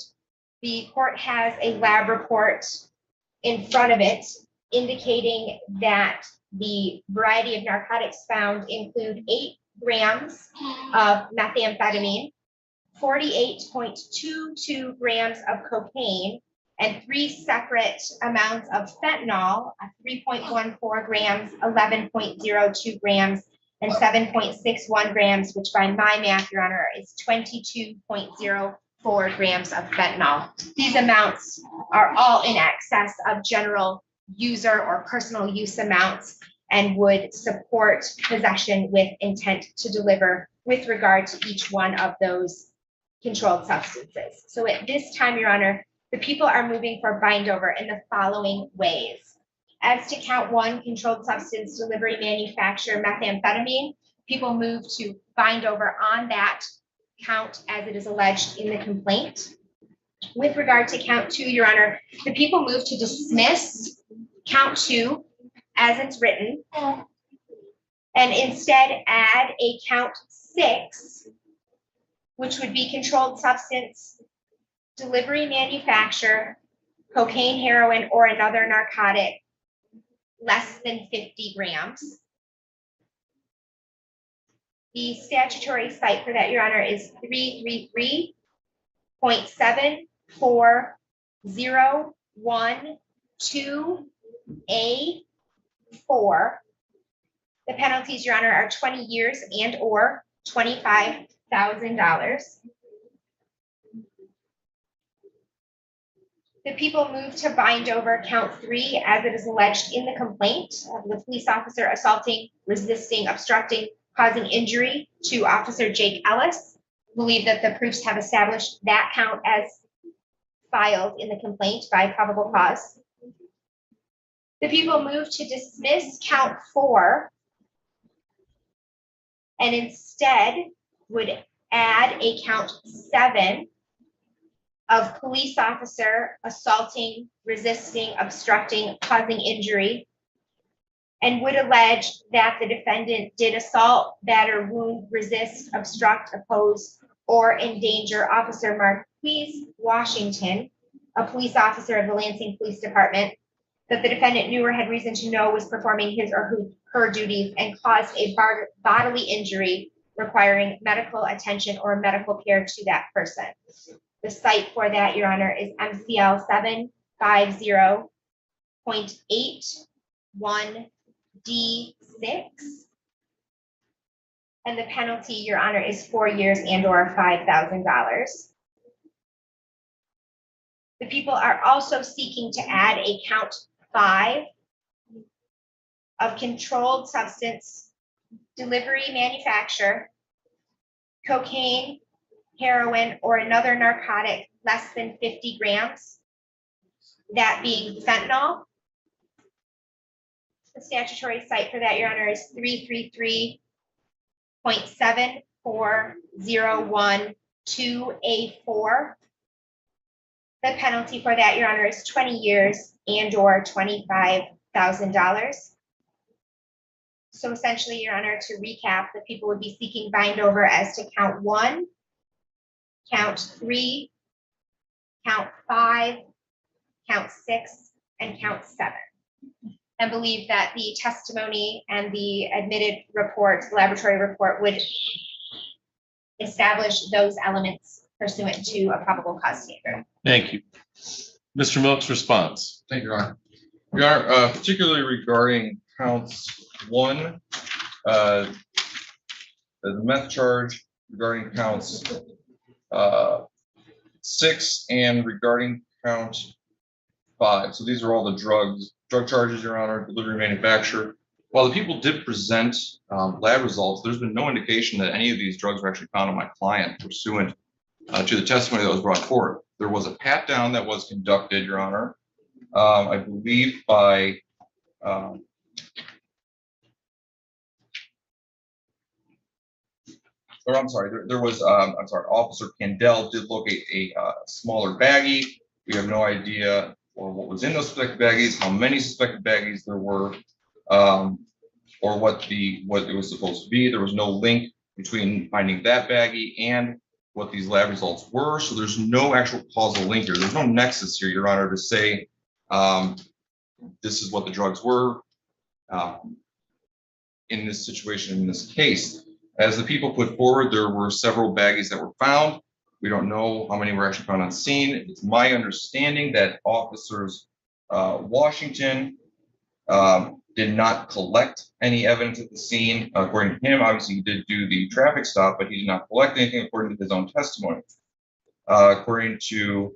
S9: The court has a lab report in front of it indicating that the variety of narcotics found include 8 grams of methamphetamine, 48.22 grams of cocaine, and 3 separate amounts of fentanyl, 3.14 grams, 11.02 grams, and 7.61 grams, which by my math, Your Honor, is 22.04 grams of fentanyl. These amounts are all in excess of general user or personal use amounts and would support possession with intent to deliver with regard to each one of those controlled substances. So at this time, Your Honor, the people are moving for bind over in the following ways. As to count 1, controlled substance delivery, manufacture, methamphetamine, people move to bind over on that count as it is alleged in the complaint. With regard to count 2, Your Honor, the people move to dismiss count 2 as it's written, and instead add a count 6, which would be controlled substance delivery, manufacture, cocaine, heroin, or another narcotic less than 50 grams. The statutory cite for that, Your Honor, is 333.74012A4. The penalties, Your Honor, are 20 years and or $25,000. The people move to bind over count 3 as it is alleged in the complaint of the police officer assaulting, resisting, obstructing, causing injury to Officer Jake Ellis. Believe that the proofs have established that count as filed in the complaint by probable cause. The people move to dismiss count 4 and instead would add a count 7 of police officer assaulting, resisting, obstructing, causing injury, and would allege that the defendant did assault, batter, wound, resist, obstruct, oppose, or endanger Officer Marquise Washington, a police officer of the Lansing Police Department, that the defendant knew or had reason to know was performing his or her duties and caused a bodily injury requiring medical attention or medical care to that person. The site for that, Your Honor, is MCL 750.81D6. And the penalty, Your Honor, is 4 years and or $5,000. The people are also seeking to add a count 5 of controlled substance delivery, manufacture, cocaine, heroin, or another narcotic less than 50 grams, that being fentanyl. The statutory cite for that, Your Honor, is 333.74012A4. The penalty for that, Your Honor, is 20 years and or $25,000. So essentially, Your Honor, to recap, the people would be seeking bind over as to count 1, count 3, count 5, count 6, and count 7. And believe that the testimony and the admitted report, laboratory report, would establish those elements pursuant to a probable cause standard.
S1: Thank you. Mr. Milks, response.
S10: Thank you, Your Honor. Your Honor, particularly regarding counts 1, the meth charge, regarding counts 6, and regarding count 5. So these are all the drug charges, Your Honor, delivery, manufacturer. While the people did present lab results, there's been no indication that any of these drugs were actually found on my client pursuant to the testimony that was brought forward. There was a pat down that was conducted, Your Honor, I believe by or I'm sorry, there was, I'm sorry, Officer Candell did locate a smaller baggie. We have no idea or what was in those suspected baggies, how many suspected baggies there were, or what it was supposed to be. There was no link between finding that baggie and what these lab results were. So there's no actual causal link here. There's no nexus here, Your Honor, to say this is what the drugs were in this situation, in this case. As the people put forward, there were several baggies that were found. We don't know how many were actually found on scene. It's my understanding that officers Washington did not collect any evidence at the scene. According to him, obviously he did do the traffic stop, but he did not collect anything according to his own testimony. According to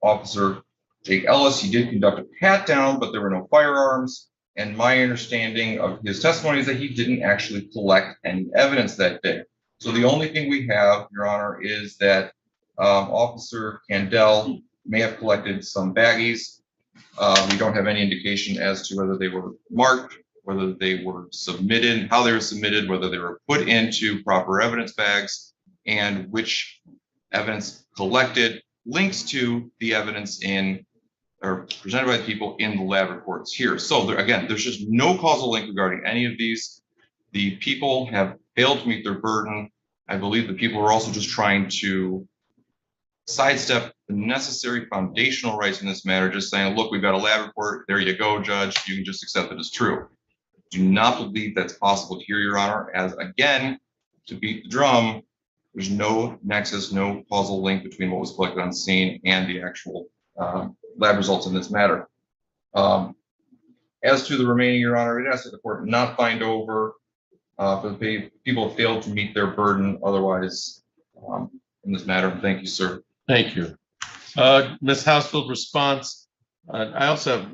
S10: Officer Jake Ellis, he did conduct a pat down, but there were no firearms. And my understanding of his testimony is that he didn't actually collect any evidence that day. So the only thing we have, Your Honor, is that Officer Candell may have collected some baggies. We don't have any indication as to whether they were marked, whether they were submitted, how they were submitted, whether they were put into proper evidence bags, and which evidence collected links to the evidence in or presented by the people in the lab reports here. So there, again, there's just no causal link regarding any of these. The people have failed to meet their burden. I believe the people are also just trying to sidestep the necessary foundational rights in this matter, just saying, look, we've got a lab report. There you go, Judge. You can just accept it as true. Do not believe that's possible here, Your Honor, as again, to beat the drum, there's no nexus, no causal link between what was collected on scene and the actual lab results in this matter. As to the remaining, Your Honor, it asks that the court not find over for the people have failed to meet their burden otherwise in this matter. Thank you, sir.
S1: Thank you. Ms. Housfield, response. I also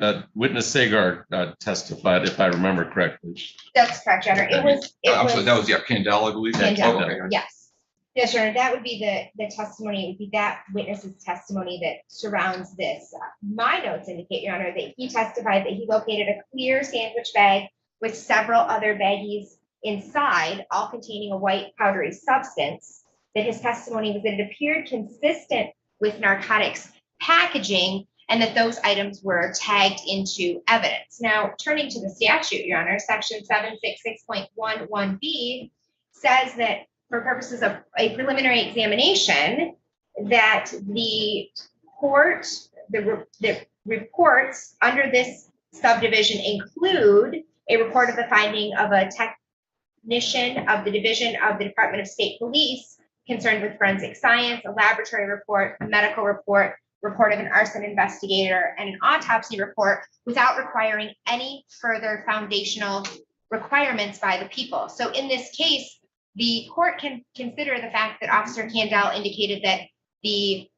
S1: have witness Sagar testified, if I remember correctly.
S9: That's correct, Your Honor.
S10: I'm sorry, that was, yeah, Candell, I believe.
S9: Candell,
S10: Oh, okay.
S9: yes. Yes, Your Honor, that would be the testimony, it would be that witness's testimony that surrounds this. My notes indicate, Your Honor, that he testified that he located a clear sandwich bag with several other baggies inside, all containing a white powdery substance, that his testimony was that it appeared consistent with narcotics packaging and that those items were tagged into evidence. Now, turning to the statute, Your Honor, section 766.11B says that for purposes of a preliminary examination, that the court, the reports under this subdivision include a report of the finding of a technician of the division of the Department of State Police concerned with forensic science, a laboratory report, a medical report, report of an arson investigator, and an autopsy report without requiring any further foundational requirements by the people. So in this case, the court can consider the fact that Officer Candell indicated that the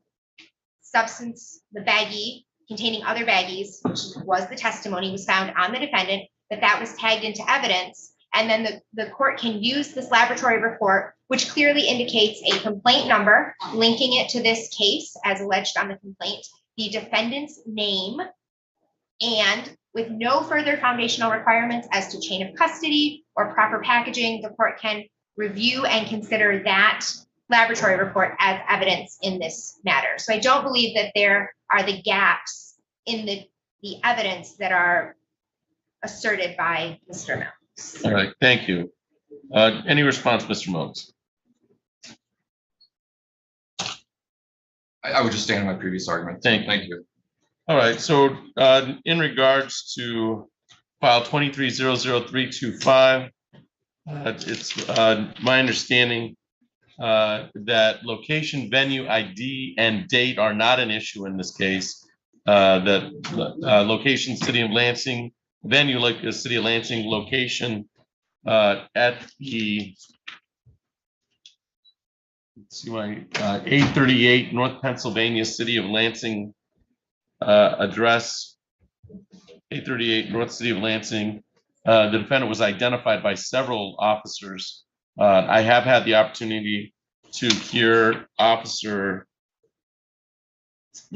S9: substance, the baggie containing other baggies, which was the testimony, was found on the defendant, that was tagged into evidence. And then the court can use this laboratory report, which clearly indicates a complaint number, linking it to this case as alleged on the complaint, the defendant's name, and with no further foundational requirements as to chain of custody or proper packaging, the court can review and consider that laboratory report as evidence in this matter. So I don't believe that there are the gaps in the evidence that are asserted by Mr. Mills.
S1: All right, thank you. Any response, Mr. Mills?
S10: I would just stand on my previous argument.
S1: Thank
S10: you.
S1: All right, so in regards to file 23-00325, it's my understanding that location, venue, ID, and date are not an issue in this case. That location, City of Lansing, venue, like the City of Lansing, location at the, let's see, my 838 North Pennsylvania, City of Lansing address, 838 North City of Lansing. The defendant was identified by several officers. I have had the opportunity to hear Officer,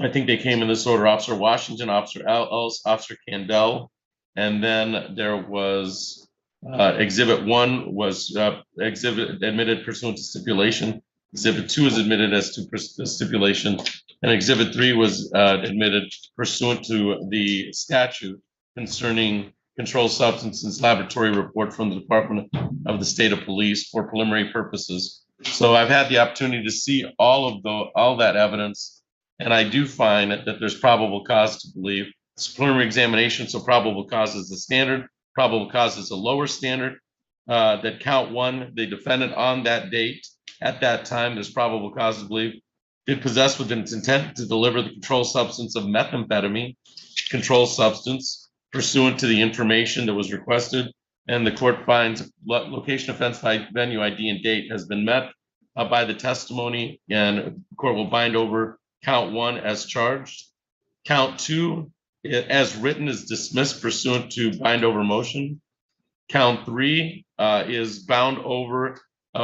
S1: I think they came in this order, Officer Washington, Officer Ellis, Officer Candell, and then there was Exhibit 1 was exhibit admitted pursuant to stipulation. Exhibit 2 is admitted as to stipulation, and Exhibit 3 was admitted pursuant to the statute concerning controlled substances laboratory report from the Department of the State of Police for preliminary purposes. So I've had the opportunity to see all that evidence, and I do find that there's probable cause to believe it's a preliminary examination. So probable cause is the standard. Probable cause is a lower standard. That count 1, the defendant on that date at that time, there's probable cause to believe did possess with its intent to deliver the controlled substance of methamphetamine, controlled substance, pursuant to the information that was requested, and the court finds location, offense, venue, ID, and date has been met by the testimony, and the court will bind over count 1 as charged. Count 2, as written, is dismissed pursuant to bind over motion. Count 3 is bound over.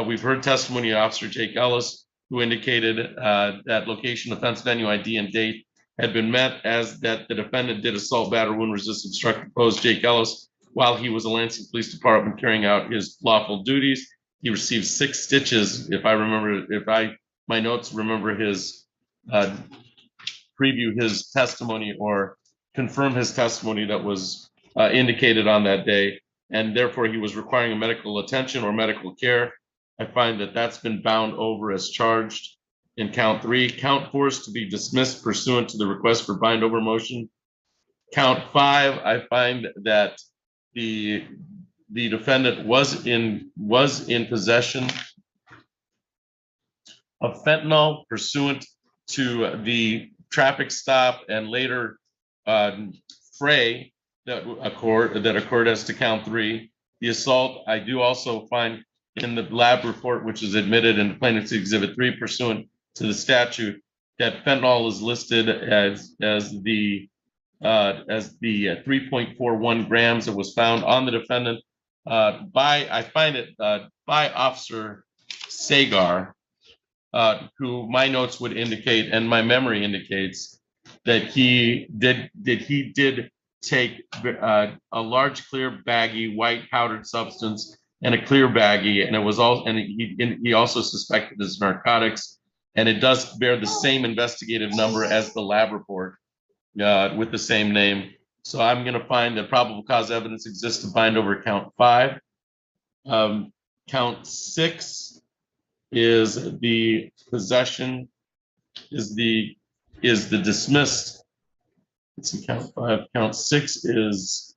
S1: We've heard testimony of Officer Jake Ellis, who indicated that location, offense, venue, ID, and date had been met, as that the defendant did assault, batter, wound, resist, obstruct, oppose Jake Ellis while he was a Lansing Police Department carrying out his lawful duties. He received 6 stitches. If my notes remember his preview his testimony or confirm his testimony that was indicated on that day, and therefore he was requiring a medical attention or medical care. I find that that's been bound over as charged in count 3. Count 4 is to be dismissed pursuant to the request for bind over motion. Count 5, I find that the defendant was in possession of fentanyl pursuant to the traffic stop and later fray that occurred as to count 3. The assault, I do also find in the lab report, which is admitted in Plaintiff's Exhibit 3 pursuant to the statute, that fentanyl is listed as the 3.41 grams that was found on the defendant by Officer Sagar, who my notes would indicate and my memory indicates that he did take a large clear baggie white powdered substance and a clear baggie, and it was all, and he also suspected as narcotics, and it does bear the same investigative number as the lab report with the same name. So I'm going to find that probable cause evidence exists to bind over count 5. Count 6 is the possession, is the dismissed. Let's see, count 5. Count 6 is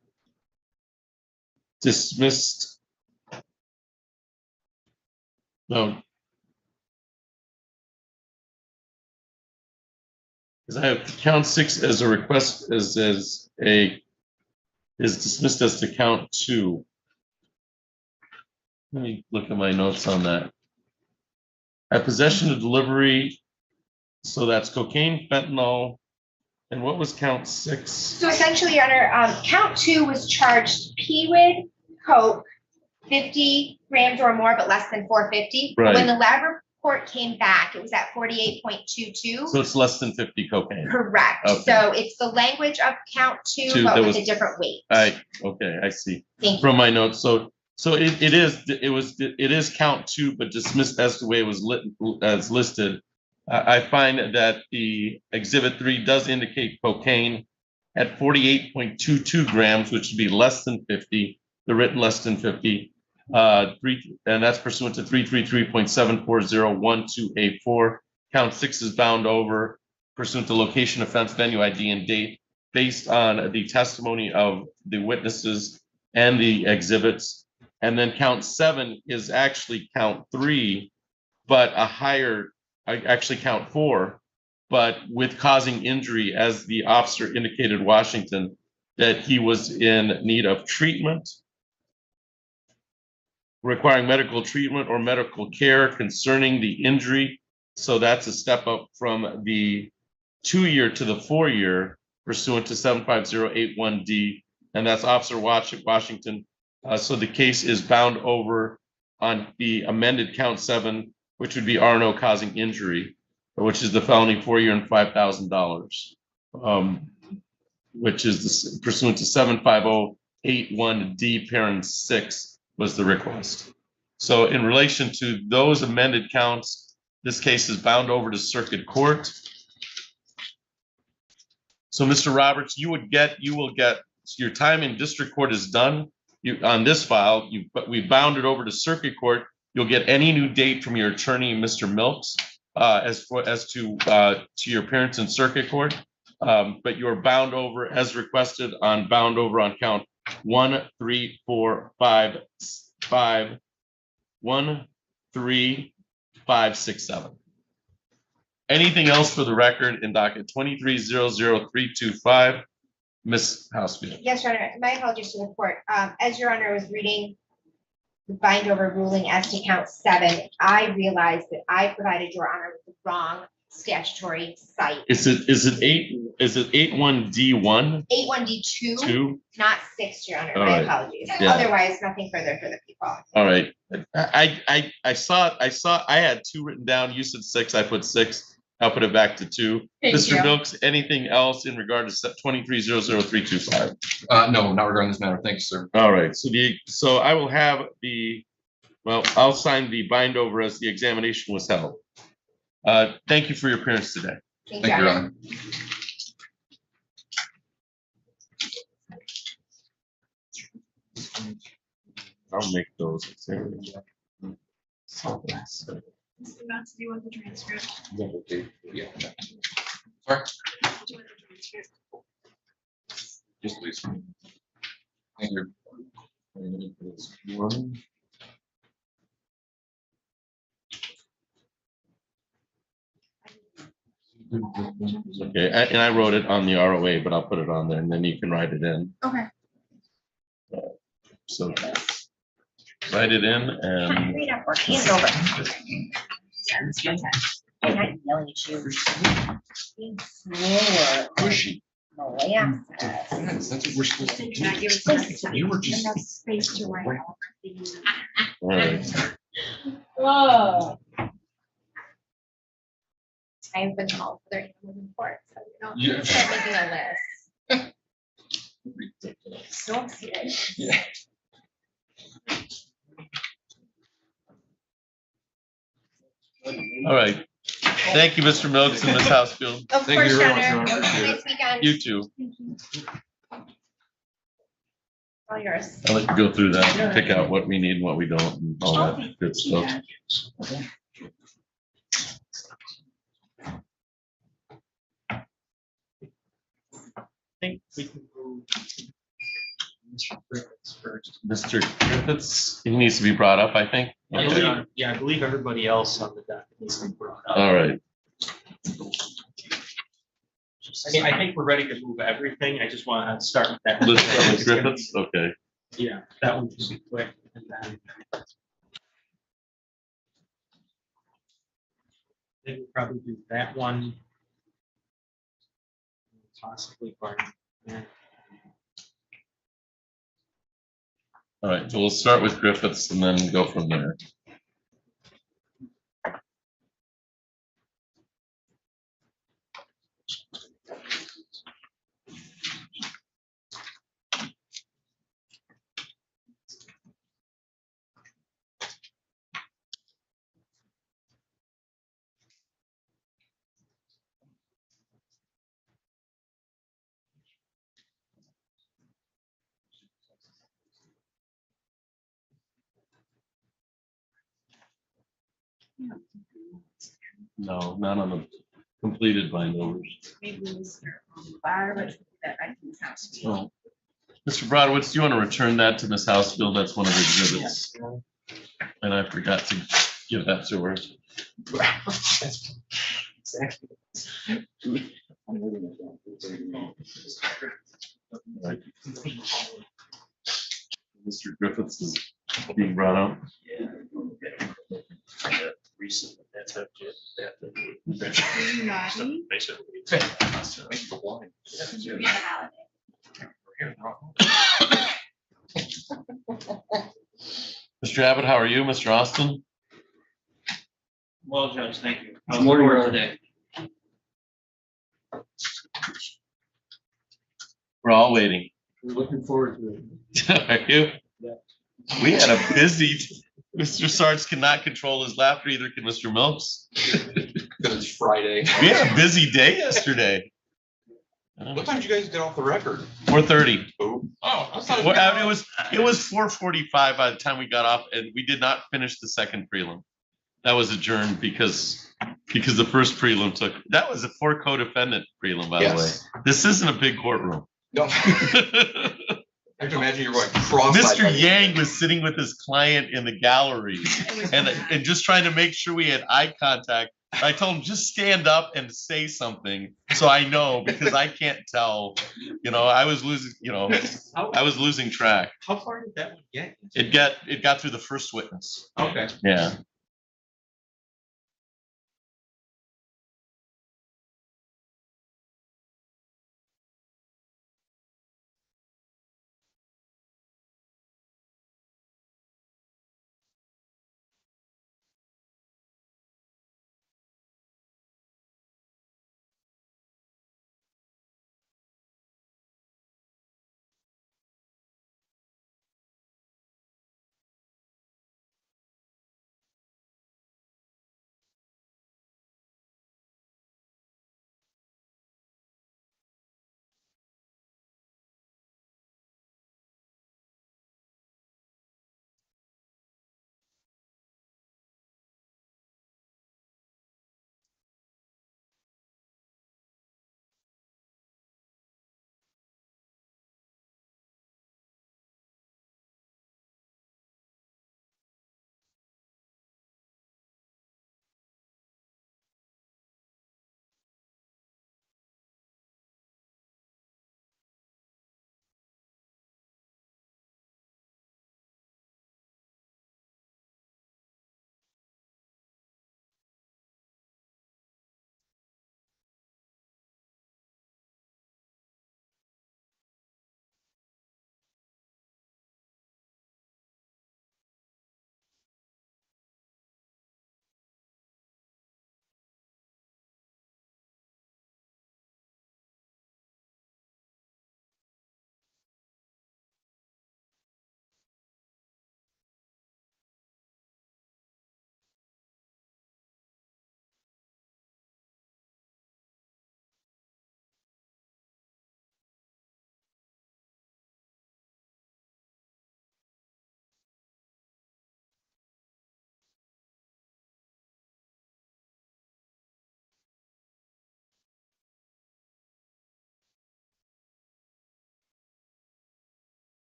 S1: dismissed. No. Because I have count 6 as a request is dismissed as to count 2. Let me look at my notes on that. At possession of delivery, so that's cocaine, fentanyl, and what was count 6?
S9: So essentially, Your Honor, count 2 was charged PWID, coke, 50 grams or more, but less than 450.
S1: Right.
S9: But when the lab report came back, it was at 48.22.
S1: So it's less than 50 cocaine.
S9: Correct.
S1: Okay.
S9: So it's the language of count 2, but
S1: that
S9: with
S1: was-
S9: a different weight.
S1: Okay, I see.
S9: Thank you.
S1: From my notes, so So it is count two, but dismissed as the way it was as listed. I find that the exhibit 3 does indicate cocaine at 48.22 grams, which would be less than 50, the written less than 50. And that's pursuant to 333.74012A4. Count 6 is bound over pursuant to location, offense, venue, ID, and date based on the testimony of the witnesses and the exhibits. And then count 7 is actually count 3, but a higher, actually count 4, but with causing injury, as the officer indicated Washington, that he was in need of treatment, requiring medical treatment or medical care concerning the injury. So that's a step up from the 2-year to the 4-year pursuant to 75081D, and that's Officer Washington. So the case is bound over on the amended count 7, which would be R&O causing injury, which is the felony 4-year and $5,000, which is pursuant to 75081D parent 6 was the request. So in relation to those amended counts, this case is bound over to circuit court. So Mr. Roberts, you will get your time in district court is done. On this file, we bound it over to circuit court. You'll get any new date from your attorney, Mr. Milks, as to your appearance in circuit court. But you're bound over as requested on count 1, 3, 4, 5, 1, 3, 5, 6, 7. Anything else for the record in docket 23-00325, Ms. Housefield?
S9: Yes, Your Honor, my apologies to the court. As Your Honor was reading the bind over ruling as to count 7, I realized that I provided Your Honor with the wrong statutory site.
S1: Is it 81D1?
S9: 81D2,
S1: 2?
S9: not 6, Your Honor.
S1: All
S9: My
S1: right.
S9: apologies.
S1: Yeah.
S9: Otherwise, nothing further for the people.
S1: All right. I saw I had 2 written down. You said 6. I put 6. I'll put it back to 2.
S9: Thank
S1: Mr.
S9: you.
S1: Milks, anything else in regard to 23-00325?
S10: No, not regarding this matter. Thank you, sir.
S1: All right. So I will have I'll sign the bind over as the examination was held. Thank you for your appearance today.
S9: Thank
S10: Thank
S9: you,
S10: you,
S9: Your
S10: Your
S9: Honor.
S10: Honor.
S1: I'll make those.
S4: Mr. Knox, do you want the transcript?
S10: Yeah. Sorry,
S4: Do you want the transcript?
S10: yes, please. Thank you.
S1: Okay, and I wrote it on the ROA, but I'll put it on there and then you can write it in.
S9: Okay.
S1: So write it in and
S9: Read up, work hands over. I'm not yelling at you. Being slower.
S10: Pushy.
S9: Molasses.
S10: Yes, that's what we're supposed to do.
S4: Not give us time.
S10: You were just.
S9: Enough space to write all the things.
S1: all right.
S9: Oh. I've been called for their animal report, so you know,
S10: Yeah.
S9: start making a list.
S10: Ridiculous.
S9: So serious.
S10: Yeah.
S1: All right. Thank you, Mr. Milks and Ms. Housefield.
S9: Of
S10: Thank
S9: course,
S10: you
S9: Your
S10: very much,
S9: Honor.
S10: Your Honor.
S9: Have a nice weekend.
S1: You too.
S9: All yours.
S1: I'll let you go through that and pick out what we need and what we don't and all that good stuff.
S2: I think we can move Mr. Griffiths first.
S1: Mr. Griffiths, he needs to be brought up, I think.
S2: I
S1: Okay.
S2: believe, I believe everybody else on the docket needs to be brought up.
S1: All right.
S2: I mean, I think we're ready to move everything. I just want to start with that.
S1: Ms. Griffiths, okay.
S2: Yeah, that one should be quick. And then I think we'll probably do that one. Possibly Barney. Yeah.
S1: All right, so we'll start with Griffiths and then go from there. No, not on the completed bindovers.
S4: Maybe Mr. Barber, that I can house.
S1: So, Mr. Brodowitz, do you want to return that to Ms. Houseville? That's one of the exhibits. And I forgot to give that to her. Right. Mr. Griffiths is being brought out.
S6: Recent, that's up to that.
S4: Naughty.
S6: Basically.
S1: Mr. Abbott, how are you? Mr. Austin?
S5: Well, Judge, thank you.
S6: How's the court
S5: today?
S1: We're all waiting.
S6: We're looking forward to it.
S1: Are you? We had a busy, Mr. Sarge cannot control his laughter, either can Mr. Milks.
S10: Because it's Friday.
S1: We had a busy day yesterday.
S10: What time did you guys get off the record?
S1: 4:30.
S10: Oh, I thought it was.
S1: Well, I mean, it was 4:45 by the time we got off, and we did not finish the second prelim. That was adjourned because the first prelim that was a 4 co-defendant prelim, by the way.
S10: Yes.
S1: This isn't a big courtroom.
S10: No. I can imagine you're going cross-eyed.
S1: Mr. Yang was sitting with his client in the gallery and just trying to make sure we had eye contact. I told him, just stand up and say something so I know, because I can't tell. I was losing track.
S2: How far did that one get?
S1: It got through the first witness.
S2: Okay.
S1: Yeah.